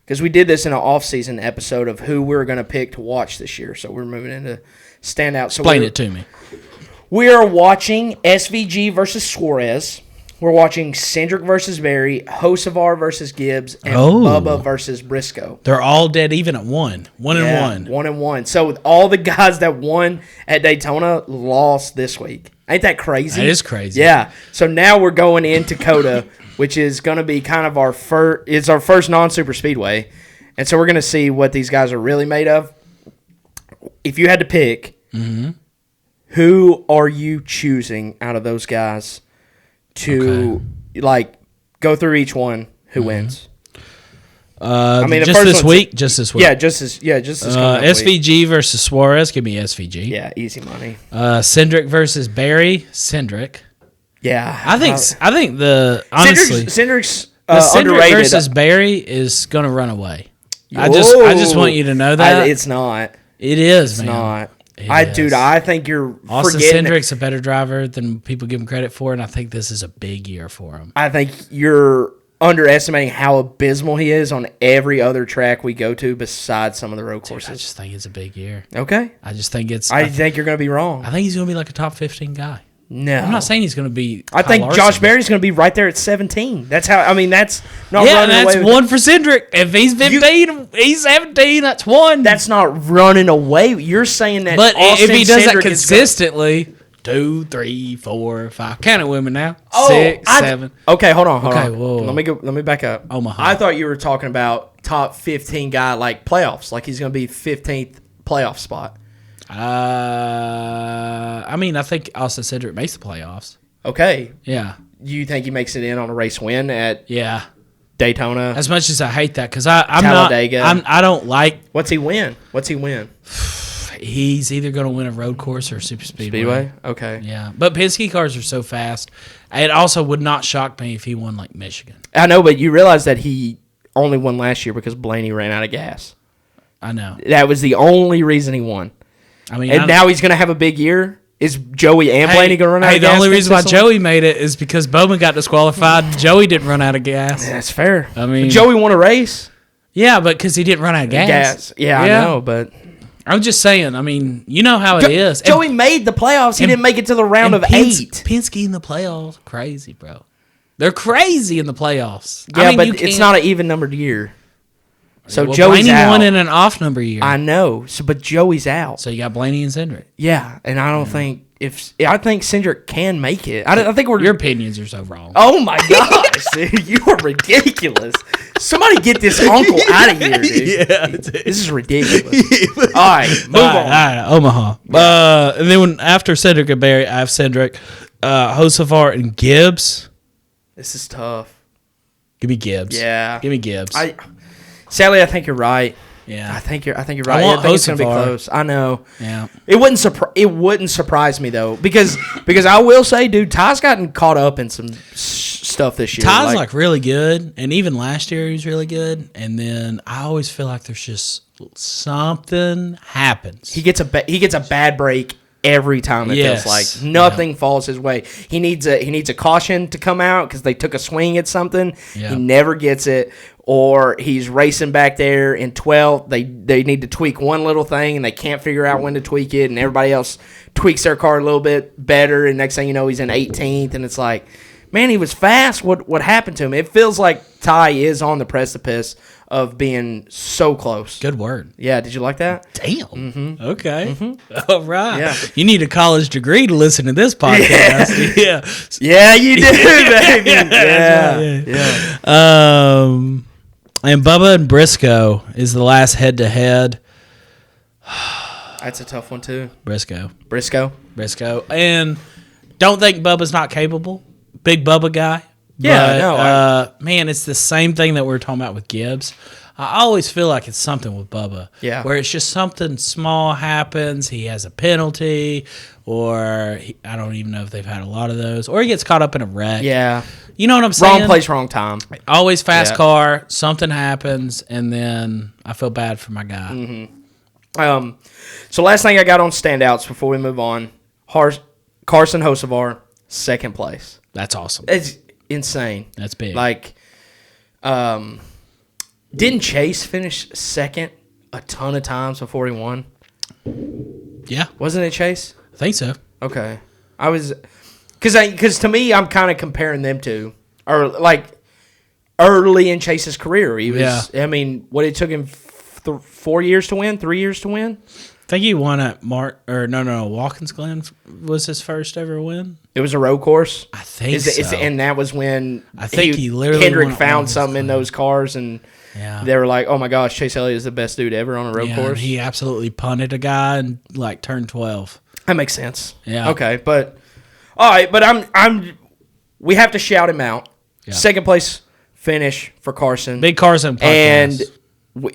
B: Because we did this in an off-season episode of who we're going to pick to watch this year. So we're moving into Standout. So
A: explain it to me.
B: We are watching SVG versus Suarez. We're watching Cindric versus Berry, Hocevar versus Gibbs, and Bubba versus Briscoe.
A: They're all dead even at 1. 1-1.
B: 1-1. So with all the guys that won at Daytona lost this week. Ain't that crazy?
A: That is crazy.
B: Yeah. So now we're going into COTA, which is going to be kind of our first non-super speedway. And so we're going to see what these guys are really made of. If you had to pick, who are you choosing out of those guys to go through each one? Who wins?
A: The just this week.
B: Yeah, just this
A: SVG versus Suarez. Give me SVG.
B: Yeah, easy money.
A: Cindric versus Barry. Cindric.
B: Yeah,
A: I think the honestly
B: Cindric's
A: Cindric
B: underrated
A: versus Barry is going to run away. I just want you to know that
B: it's not.
A: It is.
B: It's
A: man.
B: not.
A: It
B: Dude,
A: is.
B: I think you're
A: Austin
B: forgetting.
A: Cindric's a better driver than people give him credit for, and I think this is a big year for him.
B: I think you're underestimating how abysmal he is on every other track we go to besides some of the road courses.
A: I just think it's a big year.
B: Okay.
A: I just think it's.
B: I think you're going to be wrong.
A: I think he's going to be like a top 15 guy.
B: No.
A: I'm not saying he's going to be.
B: I think
A: Kyle
B: Josh
A: Larson.
B: Berry's going to be right there at 17. That's how. I mean, that's not
A: Yeah,
B: running
A: that's
B: away. With
A: one for Cindric. If he's 15, he's 17. That's one.
B: That's not running away. You're saying that.
A: But
B: Austin
A: if he does
B: Cindric
A: that consistently, 2, 3, 4, 5. Count it with me now. 6, 7.
B: Okay, hold on.
A: Whoa.
B: Let me back up.
A: Omaha.
B: I thought you were talking about top 15 guy like playoffs, like he's going to be 15th playoff spot.
A: I mean, I think Austin Cindric makes the playoffs.
B: Okay.
A: Yeah.
B: You think he makes it in on a race win at
A: Yeah.
B: Daytona?
A: As much as I hate that, because I'm
B: Talladega.
A: not. I don't like.
B: What's he win?
A: He's either going to win a road course or super
B: Speedway? Okay.
A: Yeah, but Penske cars are so fast. It also would not shock me if he won like Michigan.
B: I know, but you realize that he only won last year because Blaney ran out of gas.
A: I know.
B: That was the only reason he won.
A: I mean,
B: And now he's going to have a big year. Is Joey and Blaney going to run out of gas?
A: The only reason why Joey made it is because Bowman got disqualified. Joey didn't run out of gas.
B: That's fair.
A: I mean,
B: but Joey won a race.
A: Yeah, but because he didn't run out of gas.
B: Yeah, I know, but
A: I'm just saying. I mean, you know how it is.
B: Joey made the playoffs. He didn't make it to the round of 8.
A: Penske in the playoffs, crazy, bro. They're crazy in the playoffs.
B: Yeah, but it's not an even numbered year. So
A: Joey's
B: Joey's out.
A: won in an off number year.
B: I know. But Joey's out.
A: So you got Blaney and Cindric.
B: Yeah, and I don't think I think Cindric can make it. I think
A: your opinions are so wrong.
B: Oh my gosh, dude, you are ridiculous. Somebody get this uncle out of here, dude.
A: Yeah,
B: this is ridiculous. All right, move on.
A: All right, Omaha. And then after Cindric and Barry, I have Cindric, Hocevar, and Gibbs.
B: This is tough.
A: Give me Gibbs.
B: Yeah,
A: give me Gibbs.
B: Sadly, I think you're right.
A: Yeah,
B: I think you're right.
A: I
B: think it's gonna be close. I know.
A: Yeah,
B: it wouldn't surprise me though because I will say, dude, Ty's gotten caught up in some stuff this year.
A: Ty's like really good, and even last year he was really good. And then I always feel like there's just something happens.
B: He gets a bad break every time. It feels like nothing falls his way. He needs a caution to come out because they took a swing at something.
A: Yeah.
B: He never gets it. Or he's racing back there in 12th. They need to tweak one little thing, and they can't figure out when to tweak it, and everybody else tweaks their car a little bit better, and next thing you know, he's in 18th, and it's like, man, he was fast. What happened to him? It feels like Ty is on the precipice of being so close.
A: Good word.
B: Yeah, did you like that?
A: Damn.
B: Mm-hmm.
A: Okay. Mm-hmm. All right.
B: Yeah.
A: You need a college degree to listen to this podcast. Yeah.
B: Yeah, you do, baby. Yeah.
A: And Bubba and Briscoe is the last head-to-head.
B: That's a tough one, too.
A: Briscoe.
B: And
A: don't think Bubba's not capable. Big Bubba guy.
B: Yeah,
A: man, it's the same thing that we were talking about with Gibbs. I always feel like it's something with Bubba.
B: Yeah.
A: Where it's just something small happens. He has a penalty, or I don't even know if they've had a lot of those, or he gets caught up in a wreck.
B: Yeah.
A: You know what I'm saying?
B: Wrong place, wrong time.
A: Always fast car. Something happens, and then I feel bad for my guy.
B: Mm-hmm. So last thing I got on standouts before we move on, Carson Hocevar, second place.
A: That's awesome.
B: It's insane.
A: That's big.
B: Like, didn't Chase finish second a ton of times before he won?
A: Yeah.
B: Wasn't it Chase?
A: I think so.
B: Okay. I was... Because to me, I'm kind of comparing them to... Or, like, early in Chase's career. He was...
A: Yeah.
B: I mean, what it took him 4 years to win? 3 years to win?
A: think he won at Watkins Glen was his first ever win.
B: It was a road course.
A: I think so.
B: And that was when
A: I think he literally
B: Hendrick
A: won
B: found
A: Watkins
B: something in
A: Glen.
B: those cars, and they were like, "Oh my gosh, Chase Elliott is the best dude ever on a road course."
A: And he absolutely punted a guy and like turned 12.
B: That makes sense.
A: Yeah.
B: Okay, but all right, but we have to shout him out.
A: Yeah.
B: Second place finish for Carson.
A: Big Carson podcast.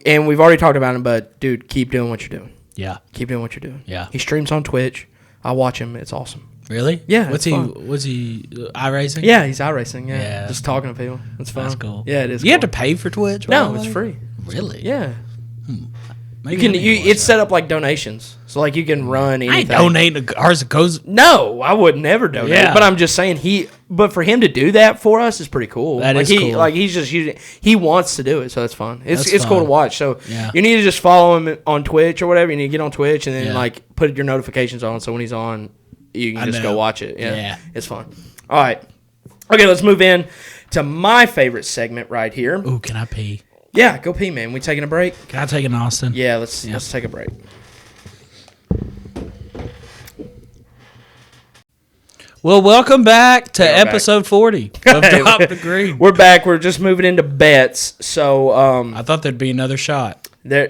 B: And we've already talked about him, but dude, keep doing what you're doing.
A: Yeah.
B: Keep doing what you're doing.
A: Yeah.
B: He streams on Twitch. I watch him. It's awesome.
A: Really?
B: Yeah.
A: What's he iRacing?
B: Yeah, he's iRacing. Yeah.
A: Yeah.
B: Just talking to people. It's fun.
A: That's cool.
B: Yeah, it is.
A: You
B: cool.
A: have to pay for Twitch?
B: No,
A: by the
B: it's
A: way?
B: free.
A: Really?
B: Yeah.
A: Maybe
B: It's set up like donations. So like you can run anything.
A: I ain't donating to ours. It goes.
B: No, I would never donate.
A: Yeah.
B: But I'm just saying but for him to do that for us is pretty cool.
A: That
B: like
A: is
B: he
A: cool.
B: like he's just using he wants to do it, so that's fun. It's
A: That's
B: cool to
A: fun.
B: watch. So
A: Yeah.
B: you need to just follow him on Twitch or whatever. You need to get on Twitch and then
A: Yeah.
B: like put your notifications on, so when he's on, you can just go
A: know.
B: watch it. Yeah.
A: Yeah.
B: It's fun. All right. Okay, let's move in to my favorite segment right here.
A: Ooh, can I pee?
B: Yeah, go pee, man. We taking a break?
A: Can I take an Austin?
B: Yeah, let's take a break.
A: Well, welcome back to
B: back.
A: episode 40 of Drop the Green.
B: We're back. We're just moving into bets. So
A: I thought there'd be another shot.
B: Yeah.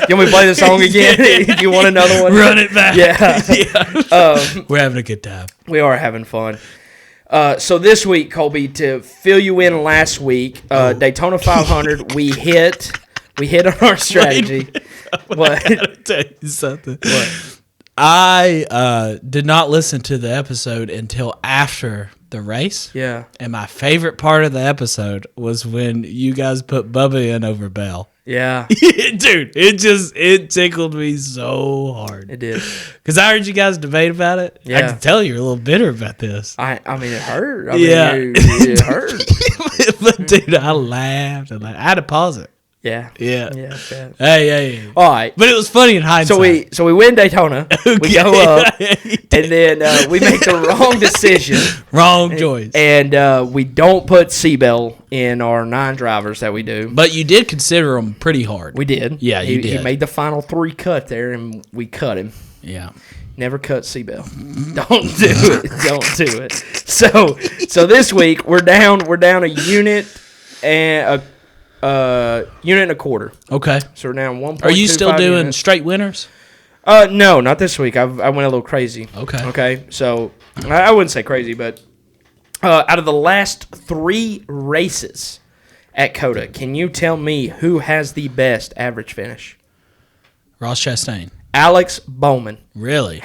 B: Can we play the song again? Do you want another one?
A: Run it back.
B: Yeah.
A: We're having a good time.
B: We are having fun. So this week, Colby, to fill you in last week, Daytona 500, we hit on our strategy. What?
A: I gotta tell you something.
B: What?
A: I did not listen to the episode until after the race.
B: Yeah.
A: And my favorite part of the episode was when you guys put Bubba in over Bell.
B: Yeah.
A: Dude, it tickled me so hard.
B: It did.
A: Because I heard you guys debate about it. I
B: Yeah.
A: can tell you're a little bitter about this.
B: I mean, it hurt.
A: Yeah.
B: It hurt.
A: But dude, I laughed and I had to pause it.
B: Yeah.
A: Yeah.
B: Yeah. Bad.
A: Hey.
B: All right.
A: But it was funny in hindsight.
B: So we win Daytona. We go up, and then we make the wrong decision.
A: Wrong choice.
B: And we don't put Seabell in our 9 drivers that we do.
A: But you did consider him pretty hard.
B: We did.
A: Yeah, you
B: He
A: did.
B: made the final 3 cut there, and we cut him.
A: Yeah.
B: Never cut Seabell. Don't do it. Don't do it. So this week we're down a unit and a unit and a quarter.
A: Okay.
B: So we're down 1.25
A: Are you still doing
B: units.
A: straight winners?
B: No, not this week. I went a little crazy.
A: Okay.
B: Okay. So I wouldn't say crazy, but out of the last 3 races at COTA, can you tell me who has the best average finish?
A: Ross Chastain.
B: Alex Bowman
A: Really?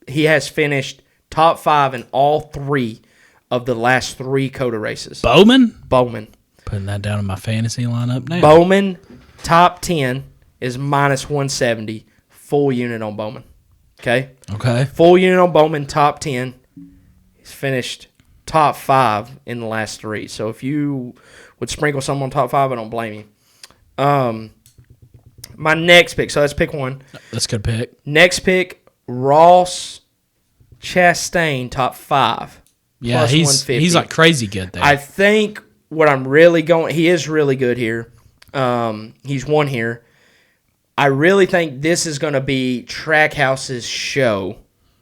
B: he has finished top 5 in all 3 of the last 3 COTA races.
A: Bowman?
B: Bowman.
A: Putting that down in my fantasy lineup now.
B: Bowman top 10 is minus 170. Full unit on Bowman. Okay?
A: Okay.
B: Full unit on Bowman, top 10. He's finished top 5 in the last 3. So if you would sprinkle some on top 5, I don't blame you. My next pick, so let's pick one.
A: That's a good pick.
B: Next pick, Ross Chastain, top 5.
A: Yeah,
B: plus
A: he's
B: 150.
A: like crazy good there.
B: I think what I'm really going, he is really good here. He's won here. I really think this is going to be Trackhouse's show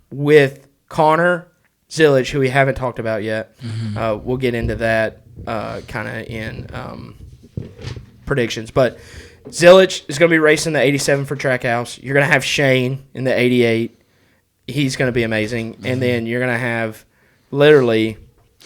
B: with Connor Zillage, who we haven't talked about yet. Mm-hmm. We'll get into that kind of in predictions. But Zillage is going to be racing the 87 for Trackhouse. You're going to have Shane in the 88. He's going to be amazing. Mm-hmm. And then you're going to have literally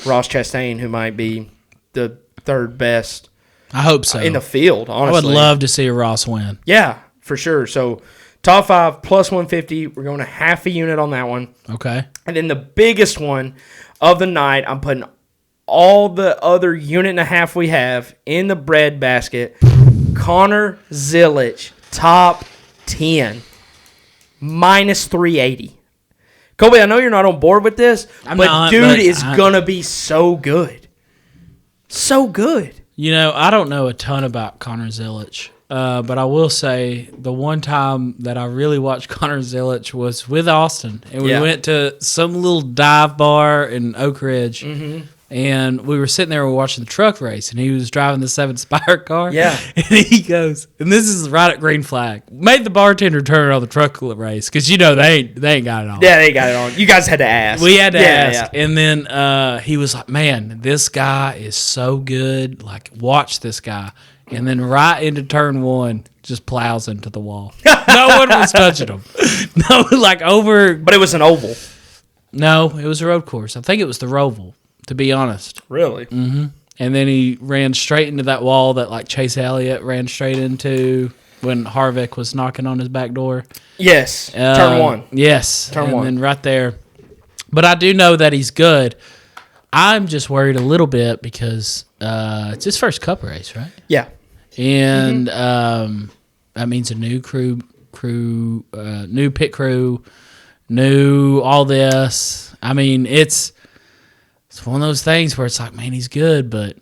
B: Ross Chastain, who might be the third best
A: I hope so.
B: in the field, honestly.
A: I would love to see a Ross win.
B: Yeah, for sure. So top 5 plus 150. We're going to half a unit on that one.
A: Okay.
B: And then the biggest one of the night, I'm putting all the other unit and a half we have in the bread basket. Connor Zillage, top 10, minus 380. Colby, I know you're not on board with this, but dude is going to be so good. So good.
A: You know, I don't know a ton about Connor Zillage, but I will say the one time that I really watched Connor Zillage was with Austin, and we went to some little dive bar in Oak Ridge. Mm-hmm. And we were sitting there watching the truck race, and he was driving the 7 Spire car.
B: Yeah.
A: And he goes, and this is right at green flag, made the bartender turn on the truck race because, they ain't got it on.
B: Yeah, they got it on. You guys had to ask.
A: We had to ask.
B: Yeah.
A: And then he was like, man, this guy is so good. Like, watch this guy. And then right into turn 1, just plows into the wall. No one was touching him. No, like over.
B: But it was an oval.
A: No, it was a road course. I think it was the Roval, to be honest.
B: Really?
A: Mm-hmm. And then he ran straight into that wall that like Chase Elliott ran straight into when Harvick was knocking on his back door.
B: Yes. Turn 1.
A: Yes.
B: Turn 1.
A: And then right there. But I do know that he's good. I'm just worried a little bit because it's his first Cup race, right?
B: Yeah.
A: And that means a new new pit crew, new all this. I mean, it's one of those things where it's like, man, he's good, but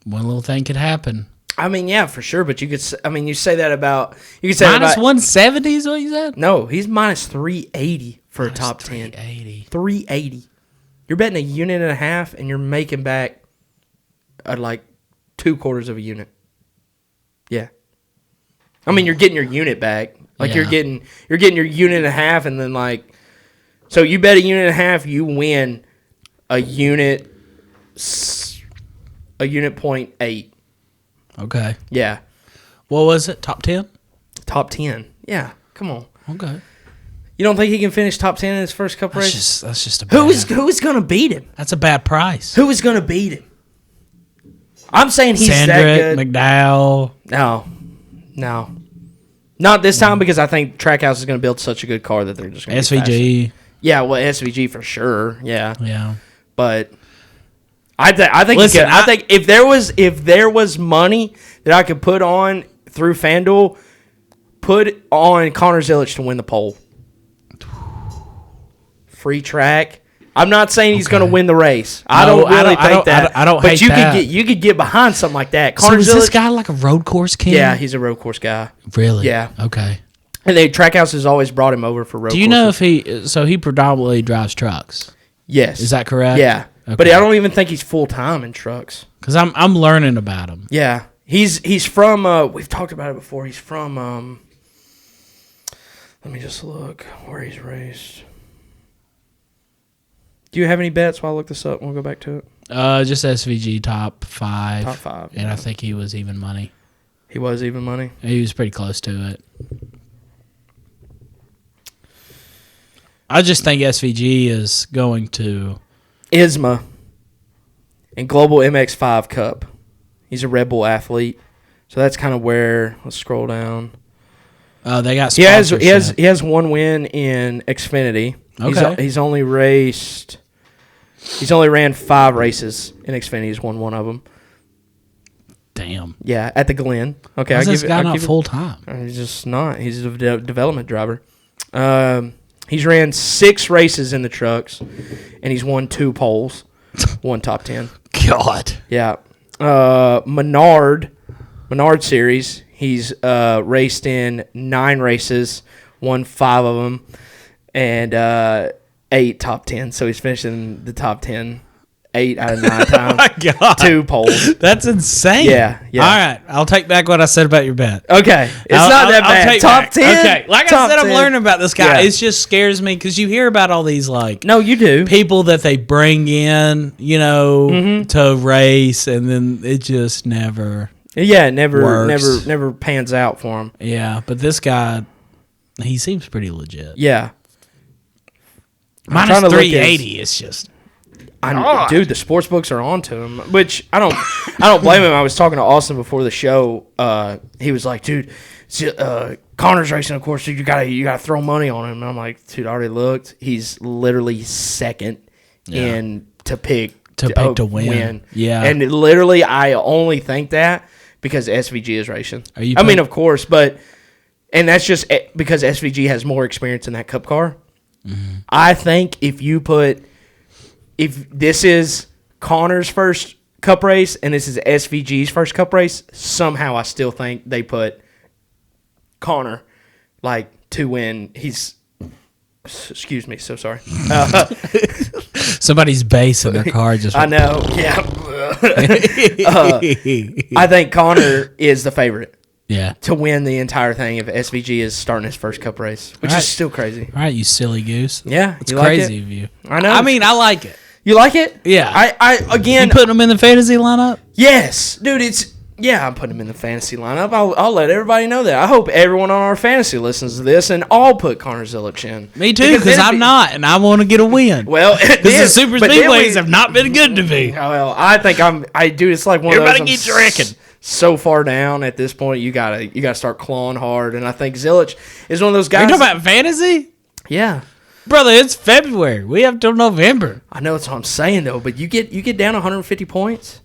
A: one little thing could happen.
B: I mean, yeah, for sure. But you say that about
A: minus 170 is what you said?
B: No, he's minus 380 for a top 10.
A: 380.
B: 380. You're betting a unit and a half, and you're making back like 2/4 of a unit. Yeah. I mean, you're getting your unit back. Like
A: Yeah.
B: you're getting your unit and a half, and then like, so you bet a unit and a half, you win a unit 0.8.
A: Okay.
B: Yeah.
A: What was it? Top 10?
B: Top 10. Yeah. Come on.
A: Okay.
B: You don't think he can finish top 10 in his first Cup race?
A: That's just a bad.
B: Who is going to beat him?
A: That's a bad price.
B: Who is going to beat him? I'm saying he's that
A: Sandrick,
B: good.
A: McDowell.
B: No. Not this time because I think Trackhouse is going to build such a good car that they're just going to
A: SVG.
B: Yeah, well, SVG for sure. Yeah.
A: Yeah.
B: But I think
A: Listen,
B: I think if there was money that I could put on through FanDuel, put on Connor Zilic to win the pole. Free track. I'm not saying he's going to win the race. I don't really think that.
A: I don't
B: but
A: hate
B: you
A: that.
B: you could get behind something like that.
A: So
B: Connor
A: is
B: Zilic,
A: this guy like a road course king?
B: yeah, he's a road course guy.
A: Really?
B: Yeah.
A: Okay.
B: And Trackhouse has always brought him over for road courses.
A: Do you know if he predominantly drives trucks?
B: Yes.
A: Is that correct?
B: Yeah.
A: Okay.
B: But I don't even think he's full time in trucks.
A: Because I'm learning about him.
B: Yeah. He's from we've talked about it before. He's from let me just look where he's raced. Do you have any bets while I look this up? We'll go back to it.
A: Just SVG top 5.
B: Top 5.
A: And I think he was even money.
B: He was even money.
A: He was pretty close to it. I just think SVG is going to
B: ISMA and Global MX5 Cup. He's a Red Bull athlete. So that's kind of where, let's scroll down.
A: They got
B: He has
A: sponsorship.
B: he has one win in Xfinity.
A: Okay.
B: He's only ran 5 races in Xfinity. He's won one of them.
A: Damn.
B: Yeah, at the Glen. Okay,
A: How's this guy not full time?
B: He's just not. He's a development driver. He's ran 6 races in the trucks, and he's won 2 poles, 1 top 10.
A: God.
B: Yeah. Menard Series. He's raced in 9 races, won 5 of them, and 8 top 10. So he's finished in the top 10 8 out of 9 times.
A: My God.
B: 2 poles.
A: That's insane.
B: Yeah.
A: All right. I'll take back what I said about your bet.
B: Okay. It's not that bad.
A: take
B: Top
A: back.
B: 10.
A: Okay. Like
B: Top
A: I said,
B: 10.
A: I'm learning about this guy.
B: Yeah.
A: It just scares me because you hear about all these like
B: No, you do.
A: people that they bring in, to race, and then it just never.
B: Yeah, never
A: works.
B: never pans out for him.
A: Yeah, but this guy, he seems pretty legit.
B: Yeah.
A: Minus
B: trying to look
A: 380 is just.
B: Dude, the sports books are on to him, which I don't blame him. I was talking to Austin before the show. He was like, dude, Connor's racing, of course, dude, you gotta throw money on him. And I'm like, dude, I already looked. He's literally second in to pick
A: to win. Yeah.
B: And literally I only think that because SVG is racing.
A: I
B: mean, of course, and that's just because SVG has more experience in that Cup car. Mm-hmm. I think if this is Connor's first Cup race and this is SVG's first Cup race, somehow I still think they put Connor to win. Excuse me, so sorry.
A: Somebody's bass in their car just.
B: I know. Yeah. I think Connor is the favorite
A: Yeah.
B: to win the entire thing if SVG is starting his first cup race, which
A: All right.
B: is still crazy.
A: All right, you silly goose.
B: Yeah,
A: It's
B: you like
A: crazy
B: it?
A: of you.
B: I know.
A: I mean, I like it.
B: You like it?
A: Yeah.
B: I again.
A: You putting them in the fantasy lineup?
B: Yes, dude. I'm putting him in the fantasy lineup. I'll let everybody know that. I hope everyone on our fantasy listens to this, and I'll put Connor Zilic in.
A: Me too, because I'm not, and I want to get a win.
B: Well,
A: because the Super Speedways have not been good to me.
B: Well, I think I do. It's like one
A: Everybody
B: of those.
A: keeps drinking.
B: So far down at this point, you gotta start clawing hard, and I think Zilic is one of those
A: Are
B: guys.
A: you talking about fantasy?
B: Yeah.
A: Brother, it's February. We have till November.
B: I know that's what I'm saying though, but you get down 150 points,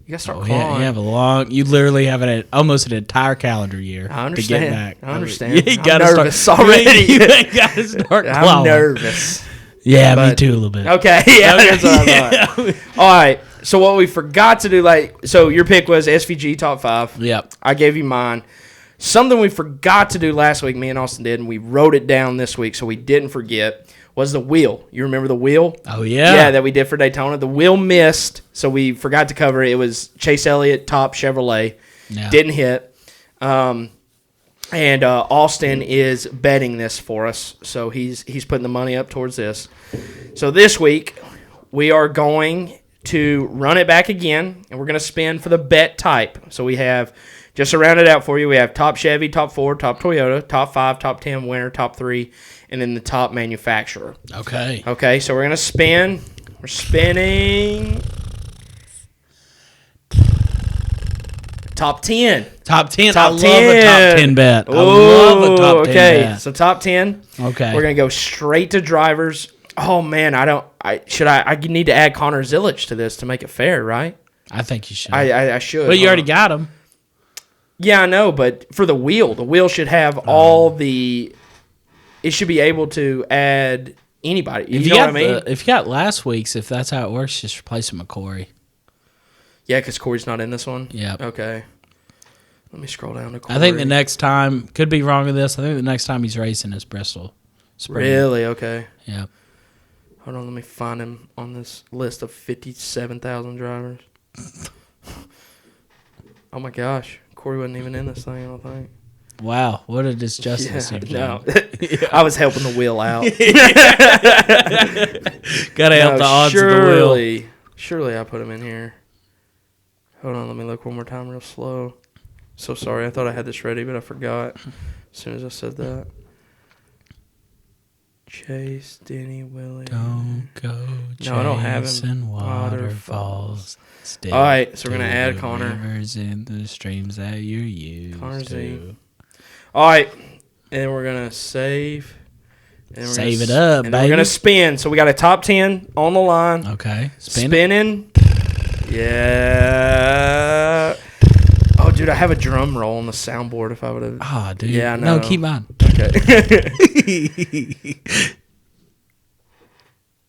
B: you gotta start clawing.
A: Yeah, you have a long. You literally have almost an entire calendar year.
B: I understand.
A: To get back.
B: I understand.
A: You
B: I'm
A: gotta
B: nervous
A: start,
B: already.
A: You ain't gotta start
B: I'm
A: clawing.
B: nervous.
A: Yeah, me
B: But-
A: too a little bit.
B: Okay, yeah, that's what I thought. All right, so what we forgot to do, so your pick was SVG top 5.
A: Yep.
B: I gave you mine. Something we forgot to do last week, me and Austin did, and we wrote it down this week so we didn't forget, was the wheel. You remember the wheel?
A: Oh, yeah.
B: Yeah, that we did for Daytona. The wheel missed, so we forgot to cover it. It was Chase Elliott, top Chevrolet.
A: Yeah.
B: Didn't hit. And Austin is betting this for us, so he's putting the money up towards this. So this week, we are going to run it back again, and we're going to spin for the bet type. So we have, just to round it out for you, we have top Chevy, top Ford, top Toyota, top 5, top 10, winner, top 3, and then the top manufacturer.
A: Okay.
B: Okay, so we're going to spin. We're spinning top 10.
A: Top 10.
B: Top
A: I love a top 10 bet. I love a top 10
B: okay.
A: bet.
B: So top 10.
A: Okay.
B: We're going to go straight to drivers. Oh, man, I need to add Connor Zilic to this to make it fair, right?
A: I think you should.
B: I should.
A: But you already got him.
B: Yeah, I know, but for the wheel should have all the... It should be able to add anybody. You know what I mean?
A: If you got last week's, if that's how it works, just replace him with Corey.
B: Yeah, because Corey's not in this one?
A: Yeah.
B: Okay. Let me scroll down to Corey.
A: I think the next time, could be wrong with this, I think the next time he's racing is Bristol. Spring.
B: Really? Okay.
A: Yeah.
B: Hold on, let me find him on this list of 57,000 drivers. Oh my gosh. Corey wasn't even in this thing, I don't think.
A: Wow, what a disjustice you've
B: No.
A: done.
B: I was helping the wheel out.
A: Gotta help the odds of the wheel.
B: Surely I put him in here. Hold on, let me look one more time real slow. So sorry, I thought I had this ready, but I forgot as soon as I said that. Chase, Denny, Willie.
A: Don't go
B: No, I don't have him.
A: chasing waterfalls. Stick
B: All right, so we're
A: to
B: gonna add
A: the
B: Connor.
A: rivers and the streams that you're used
B: Connor Z.
A: to.
B: All right, and we're going to save. And we're
A: Save
B: gonna
A: it up,
B: and then
A: baby.
B: we're going to spin. So we got a top 10 on the line.
A: Okay, spin it.
B: Spinning. Yeah. Oh, dude, I have a drum roll on the soundboard if I would have.
A: Ah, dude.
B: Yeah,
A: No,
B: no.
A: keep on.
B: Okay.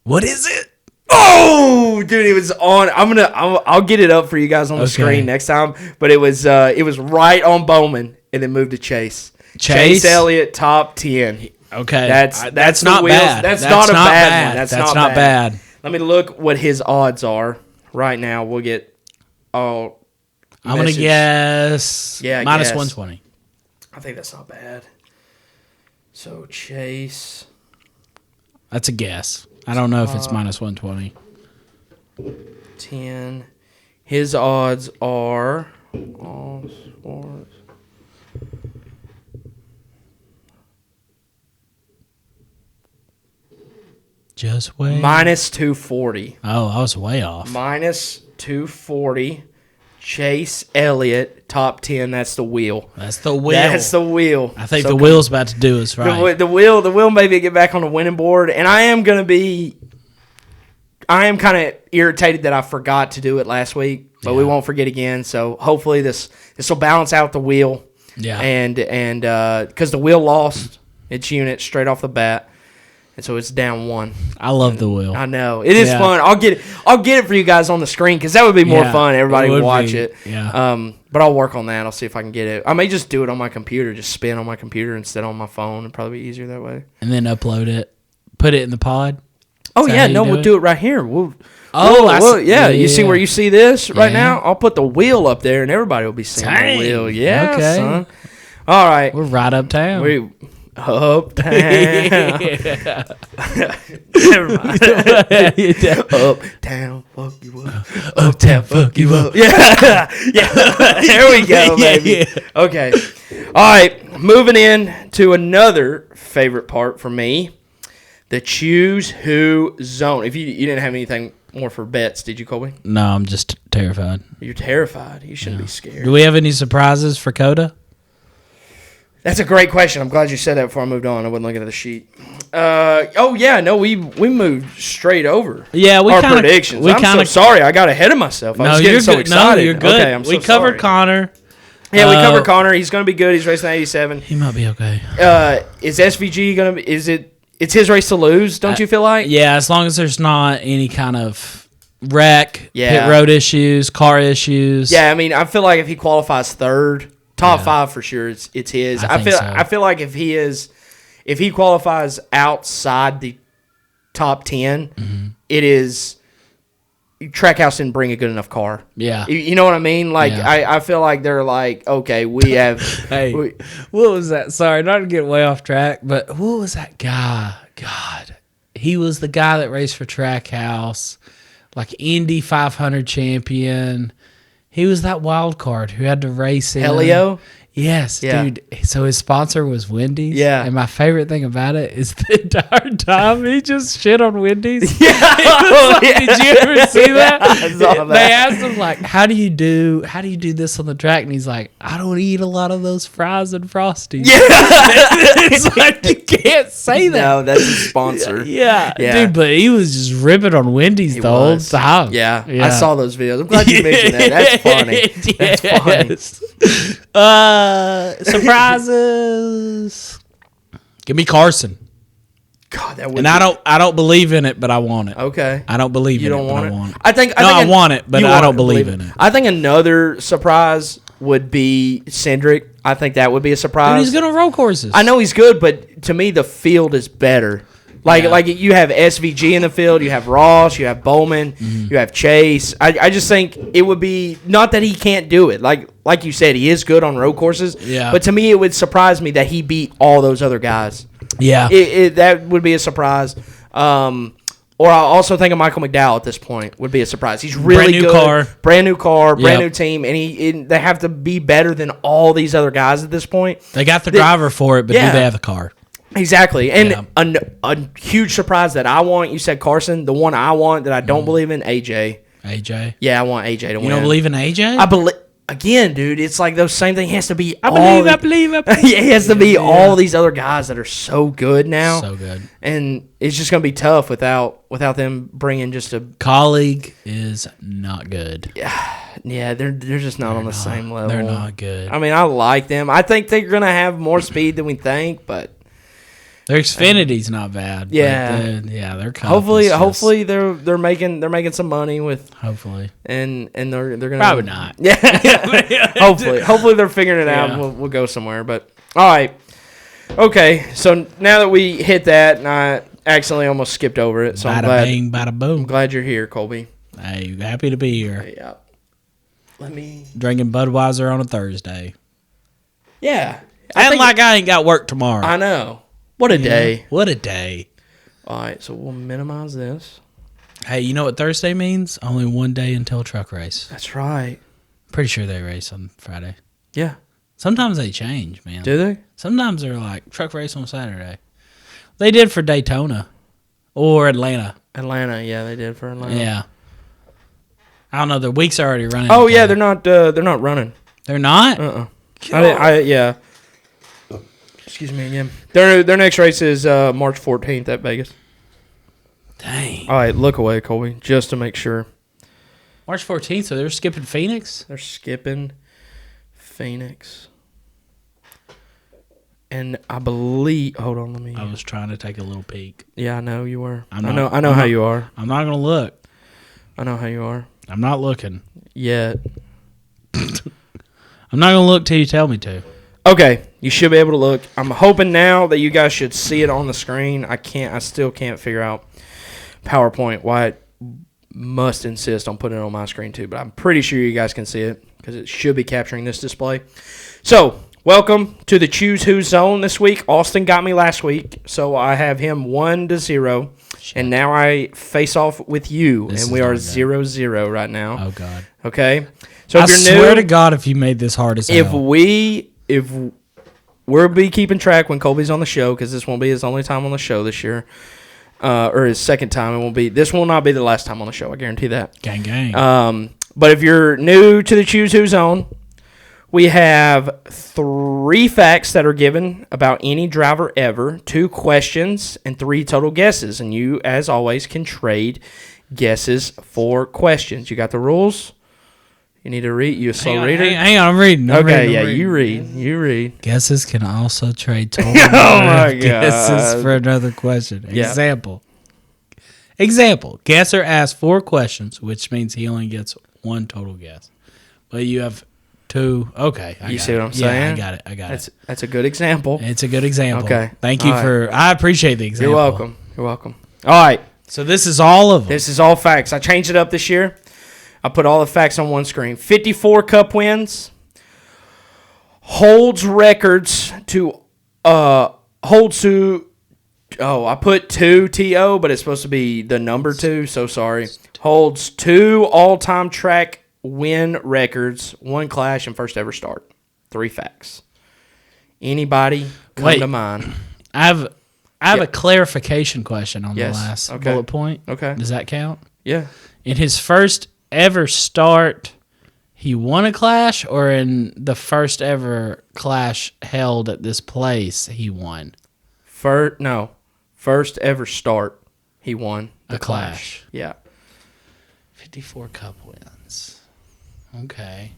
A: What is it?
B: Oh, dude, it was on. I'll get it up for you guys on the
A: Okay.
B: screen next time. But it was right on Bowman, and then moved to Chase.
A: Chase?
B: Elliott, top 10.
A: Okay,
B: That's
A: that's
B: the
A: not
B: wheels.
A: bad.
B: That's not a bad one. That's
A: not
B: not
A: bad.
B: Let me look what his odds are right now. We'll get all.
A: I'm gonna guess minus
B: guess.
A: 120.
B: I think that's not bad. So Chase.
A: That's a guess. I don't know if it's minus 120.
B: 10. His odds are all sports.
A: Just wait.
B: Minus 240.
A: Oh, I was way off.
B: Minus 240. Chase Elliott, top 10. That's the wheel.
A: That's the wheel.
B: That's the wheel.
A: I think
B: So
A: the wheel's about to do us right.
B: The wheel maybe get back on the winning board, and I am kind of irritated that I forgot to do it last week, but we won't forget again. So hopefully this will balance out the wheel.
A: Yeah.
B: And because the wheel lost its unit straight off the bat, and so it's down 1.
A: I love the wheel.
B: I know it is
A: Yeah.
B: fun. I'll get it for you guys on the screen because that would be more
A: Yeah,
B: fun. Everybody
A: it would
B: watch
A: be.
B: it.
A: Yeah.
B: But I'll work on that. I'll see if I can get it. I may just do it on my computer, just spin on my computer instead on my phone. It'd probably be easier that way.
A: And then upload it. Put it in the pod.
B: Oh,
A: that
B: yeah.
A: how you
B: No, we'll
A: it?
B: do it right here. We'll,
A: I see.
B: yeah. You see where you see this right
A: Yeah.
B: now? I'll put the wheel up there, and everybody will be seeing
A: Dang.
B: the wheel. Yeah,
A: Okay.
B: son. All right.
A: We're right uptown.
B: We uptown. Never mind. Uptown, fuck you up. Uptown, fuck you up. Yeah, yeah. There we go, baby.
A: Yeah.
B: Okay. All right. Moving in to another favorite part for me, the choose who zone. If you didn't have anything more for bets, did you, Colby?
A: No, I'm just terrified.
B: You're terrified. You shouldn't be scared.
A: Do we have any surprises for COTA?
B: That's a great question. I'm glad you said that before I moved on. I wasn't looking at the sheet. Oh yeah, no, we moved straight over.
A: Yeah, we
B: our
A: kinda,
B: predictions.
A: We
B: I'm
A: kind
B: so
A: of
B: sorry. I got ahead of myself. I
A: no,
B: was getting
A: you're
B: so
A: good.
B: excited.
A: No, you're good.
B: Okay, I'm so
A: we covered
B: sorry.
A: Connor.
B: Yeah, we covered Connor. He's going to be good. He's racing 87.
A: He might be okay.
B: Is SVG going to be? Is it? It's his race to lose. Don't you feel like?
A: Yeah, as long as there's not any kind of wreck,
B: Yeah.
A: pit road issues, car issues.
B: Yeah, I mean, I feel like if he qualifies third, top five for sure, it's his.
A: I think so.
B: I feel like if he qualifies outside the top 10,
A: Mm-hmm.
B: it is. Trackhouse didn't bring a good enough car.
A: Yeah.
B: You know what I mean? Like,
A: Yeah.
B: I feel like they're like, okay, we have.
A: Hey, what was that? Sorry, not to get way off track, but what was that guy? God, he was the guy that raced for Trackhouse, like Indy 500 champion. He was that wild card who had to race in.
B: Helio?
A: Yes,
B: Yeah.
A: dude. So his sponsor was Wendy's.
B: Yeah.
A: And my favorite thing about it is the entire time he just shit on Wendy's.
B: Yeah.
A: Did you ever see that?
B: I saw that.
A: They asked him like, "How do you do this on the track?" And he's like, "I don't eat a lot of those fries and frosties."
B: Yeah.
A: It's like you can't say that.
B: No, that's his sponsor.
A: Yeah,
B: Yeah.
A: dude. But he was just ripping on Wendy's the whole time.
B: Yeah. I saw those videos. I'm glad you mentioned that. That's funny. That's funny.
A: Surprises. Give me Carson.
B: God, that would.
A: And I don't believe in it, but I want it.
B: Okay.
A: I don't believe
B: You
A: in
B: don't
A: it,
B: want
A: but
B: it?
A: I want it.
B: I
A: want it, but
B: you
A: I
B: want
A: don't believe in it.
B: I think another surprise would be Cindric. I think that would be a surprise.
A: Dude, he's good on road courses.
B: I know he's good, but to me, the field is better. Like,
A: Yeah.
B: like you have SVG in the field, you have Ross, you have Bowman, you have Chase. I just think it would be not that he can't do it. Like you said, he is good on road courses.
A: Yeah.
B: But to me, it would surprise me that he beat all those other guys.
A: Yeah.
B: That would be a surprise. Or I also think of Michael McDowell at this point would be a surprise. He's really
A: Brand new
B: good.
A: car.
B: Brand new car, brand
A: Yep.
B: new team, and they have to be better than all these other guys at this point.
A: They got the driver for it, but
B: Yeah.
A: do they have the car?
B: Exactly. And
A: Yeah.
B: a huge surprise that I want, you said Carson, the one I want that I don't believe in, AJ.
A: AJ.
B: Yeah, I want AJ to win.
A: You don't believe in AJ?
B: I believe. Again, dude, it's like those same thing. He has to be.
A: I
B: all
A: believe.
B: yeah, he has to be all these other guys that are so good now.
A: So good.
B: And it's just gonna be tough without them bringing just a.
A: Colleague is not good.
B: Yeah, they're just not on the same level.
A: They're not good.
B: I mean, I like them. I think they're gonna have more speed than we think, but
A: Their Xfinity's not bad. but
B: Yeah.
A: they're
B: hopefully they're making some money with.
A: Hopefully.
B: And they're gonna
A: Probably not.
B: Yeah, hopefully they're figuring it out.
A: Yeah.
B: And we'll go somewhere. But all right, okay. So now that we hit that, and I accidentally almost skipped over it, so I'm
A: Bada
B: glad.
A: bing, bada boom.
B: I'm glad you're here, Colby.
A: Hey, happy to be here.
B: Yeah. Let me.
A: Drinking Budweiser on a Thursday.
B: Yeah.
A: Acting like I ain't got work tomorrow.
B: I know. What a day.
A: What a day.
B: All right, so we'll minimize this.
A: Hey, you know what Thursday means? Only one day until truck race.
B: That's right.
A: Pretty sure they race on Friday.
B: Yeah.
A: Sometimes they change, man.
B: Do they?
A: Sometimes they're like truck race on Saturday. They did for Daytona or Atlanta.
B: Atlanta, yeah, they did for Atlanta.
A: Yeah. I don't know. The week's already running.
B: Oh yeah, they're not running.
A: They're not?
B: Yeah. Excuse me again. Their next race is March 14th at Vegas.
A: Dang.
B: All right, look away, Colby, just to make sure.
A: March 14th, so they're skipping Phoenix?
B: They're skipping Phoenix. And I believe. Hold on, let me.
A: I was trying to take a little peek.
B: Yeah, I know you were.
A: I'm
B: I
A: not-
B: know
A: I'm
B: how
A: not-
B: you are.
A: I'm not going to look.
B: I know how you are.
A: I'm not looking.
B: Yet.
A: I'm not going to look till you tell me to.
B: Okay, you should be able to look. I'm hoping now that you guys should see it on the screen. I still can't figure out. PowerPoint. Wyatt must insist on putting it on my screen too, but I'm pretty sure you guys can see it because it should be capturing this display. So, welcome to the Choose Who Zone this week. Austin got me last week, so I have him 1-0, and now I face off with you, and we are 0-0 right now.
A: Oh God.
B: Okay. So
A: I
B: if you're
A: swear
B: new,
A: to God, if you made this hard as hell.
B: if we'll be keeping track when Colby's on the show, because this won't be his only time on the show this year, or his second time. It won't be. This will not be the last time on the show. I guarantee that.
A: Gang, gang.
B: But if you're new to the Choose Who Zone, we have 3 facts that are given about any driver ever, 2 questions, and 3 total guesses. And you, as always, can trade guesses for questions. You got the rules? You need to read. You a slow reader?
A: Hang on, I'm reading. I'm reading.
B: You read. You read.
A: Guesses can also trade total
B: my
A: guesses
B: God.
A: for another question.
B: Yeah.
A: Example. Guesser asks 4 questions, which means he only gets 1 total guess. But you have 2. Okay.
B: You see what I'm saying?
A: Yeah, I got it.
B: That's a good example.
A: It's a good example.
B: Okay.
A: Thank you
B: All
A: for. I appreciate the example.
B: You're welcome. All right.
A: So this is all of them.
B: This is all facts. I changed it up this year. I put all the facts on one screen. 54 Cup wins. Holds records to I put 2 TO, but it's supposed to be the number 2, so sorry. Holds 2 all-time track win records, 1 clash and first ever start. 3 facts. Anybody come to mind?
A: I have a clarification question on
B: Yes.
A: the last
B: Okay.
A: bullet point.
B: Okay.
A: Does that count?
B: Yeah.
A: In his first ever start, he won a clash, or in the first ever clash held at this place, he won
B: First ever start, he won the
A: a clash.
B: Yeah.
A: 54 cup wins. Okay.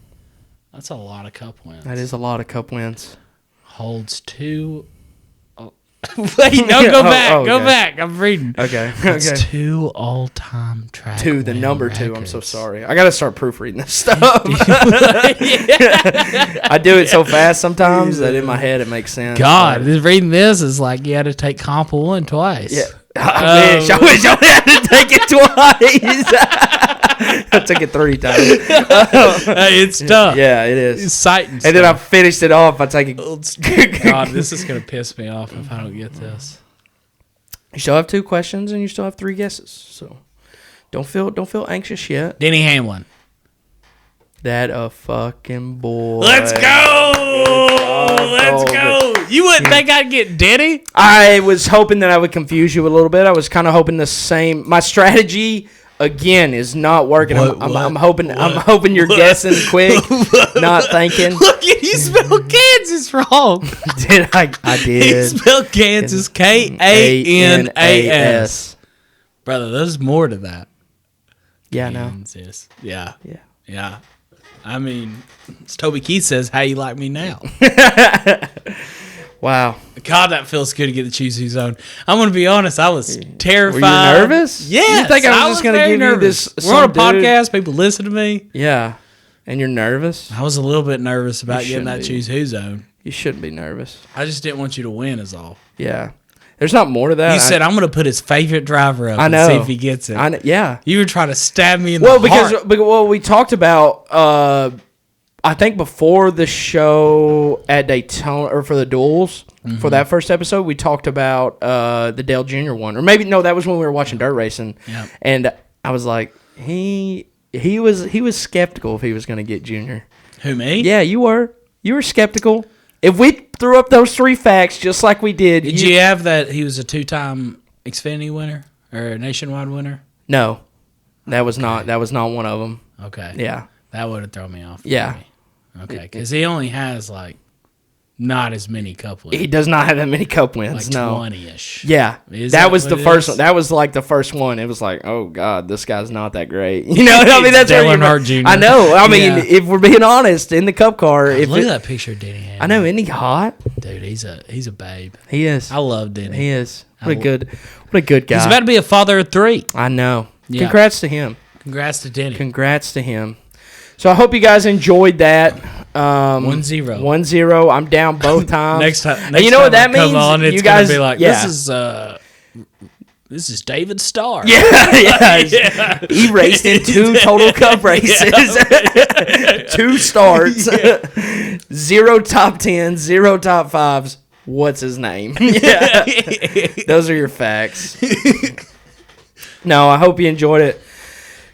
A: That's a lot of cup wins.
B: That is a lot of cup wins.
A: Holds 2. Wait, no, go back. Go
B: okay.
A: back. I'm reading.
B: Okay.
A: It's
B: Okay.
A: 2 all-time track
B: 2, the
A: win
B: number 2. I'm so
A: records.
B: sorry. I got to start proofreading this stuff. I do it so fast sometimes that in my head it makes sense.
A: God, reading this is like you had to take comp 1 twice.
B: Yeah. I wish I had to take it twice. I took it 3 times.
A: Hey, it's tough.
B: Yeah, it is.
A: It's citing
B: And then I finished it off by taking.
A: God, this is going to piss me off if I don't get this.
B: You still have 2 questions and you still have 3 guesses. So don't feel anxious yet.
A: Denny Hamlin.
B: That a fucking boy.
A: Let's go! Let's go! You wouldn't think I'd get Denny?
B: I was hoping that I would confuse you a little bit. I was kind of hoping the same. My strategy again is not working. I'm hoping you're guessing quick, not thinking.
A: Look, you spelled Kansas wrong.
B: Did I
A: He
B: did.
A: spelled Kansas Kansas. Brother, there's more to that.
B: Yeah, no.
A: Kansas. Yeah.
B: Yeah.
A: Yeah. I mean, as Toby Keith says, how you like me now?
B: Wow.
A: God, that feels good to get the Choose Who Zone. I'm going to be honest. I was terrified.
B: Were you nervous?
A: Yes.
B: You think I was just going to
A: very
B: give
A: nervous.
B: you this?
A: We're on a
B: some dude-
A: podcast. People listen to me.
B: Yeah. And you're nervous?
A: I was a little bit nervous about getting that
B: shouldn't be.
A: Choose Who Zone.
B: You shouldn't be nervous.
A: I just didn't want you to win is all.
B: Yeah. There's not more to that.
A: You said, I'm going to put his favorite driver up
B: I know.
A: and see if he gets it.
B: I know, yeah.
A: You were trying to stab me in the
B: Well,
A: heart.
B: because we talked about I think before the show at Daytona or for the duels for that first episode, we talked about the Dale Jr. one, or maybe no, that was when we were watching dirt racing,
A: Yep.
B: and I was like, he was skeptical if he was going to get Junior.
A: Who, me?
B: Yeah, you were skeptical. If we threw up those 3 facts just like we did,
A: Did you have that he was a 2-time Xfinity winner or a nationwide winner?
B: No, that was not one of them.
A: Okay.
B: Yeah,
A: That would have thrown me off.
B: Yeah.
A: maybe. Okay. Because he only has, like, not as many cup wins.
B: he does not have that many cup wins.
A: Like
B: no,
A: 20-ish.
B: Yeah,
A: Is
B: that
A: that
B: was
A: what
B: the
A: it
B: first
A: is?
B: one. That was like the first one. It was like, oh God, this guy's not that great. You know, I mean,
A: It's
B: that's
A: Dale
B: what you-
A: Earnhardt Jr..
B: I know. I mean,
A: Yeah.
B: if we're being honest, in the Cup car, if
A: Look
B: it-
A: at that picture of Denny Hamlin.
B: I know, isn't he hot?
A: Dude, he's a babe.
B: He is.
A: I love Denny.
B: He is.
A: I
B: What a good guy.
A: He's about to be a father of 3.
B: I know.
A: Yeah.
B: Congrats to him.
A: Congrats to Denny.
B: Congrats to him. So I hope you guys enjoyed that.
A: 1-0.
B: 1-0. I'm down both times.
A: Next time,
B: And you know what that
A: I come
B: means?
A: on, it's
B: you guys
A: gonna be like,
B: yeah.
A: this is this is David Starr.
B: Yeah. He raced in 2 total cup races. 2 starts. 0 top 10s, 0 top 5s. What's his name? Yeah. Those are your facts. No, I hope you enjoyed it.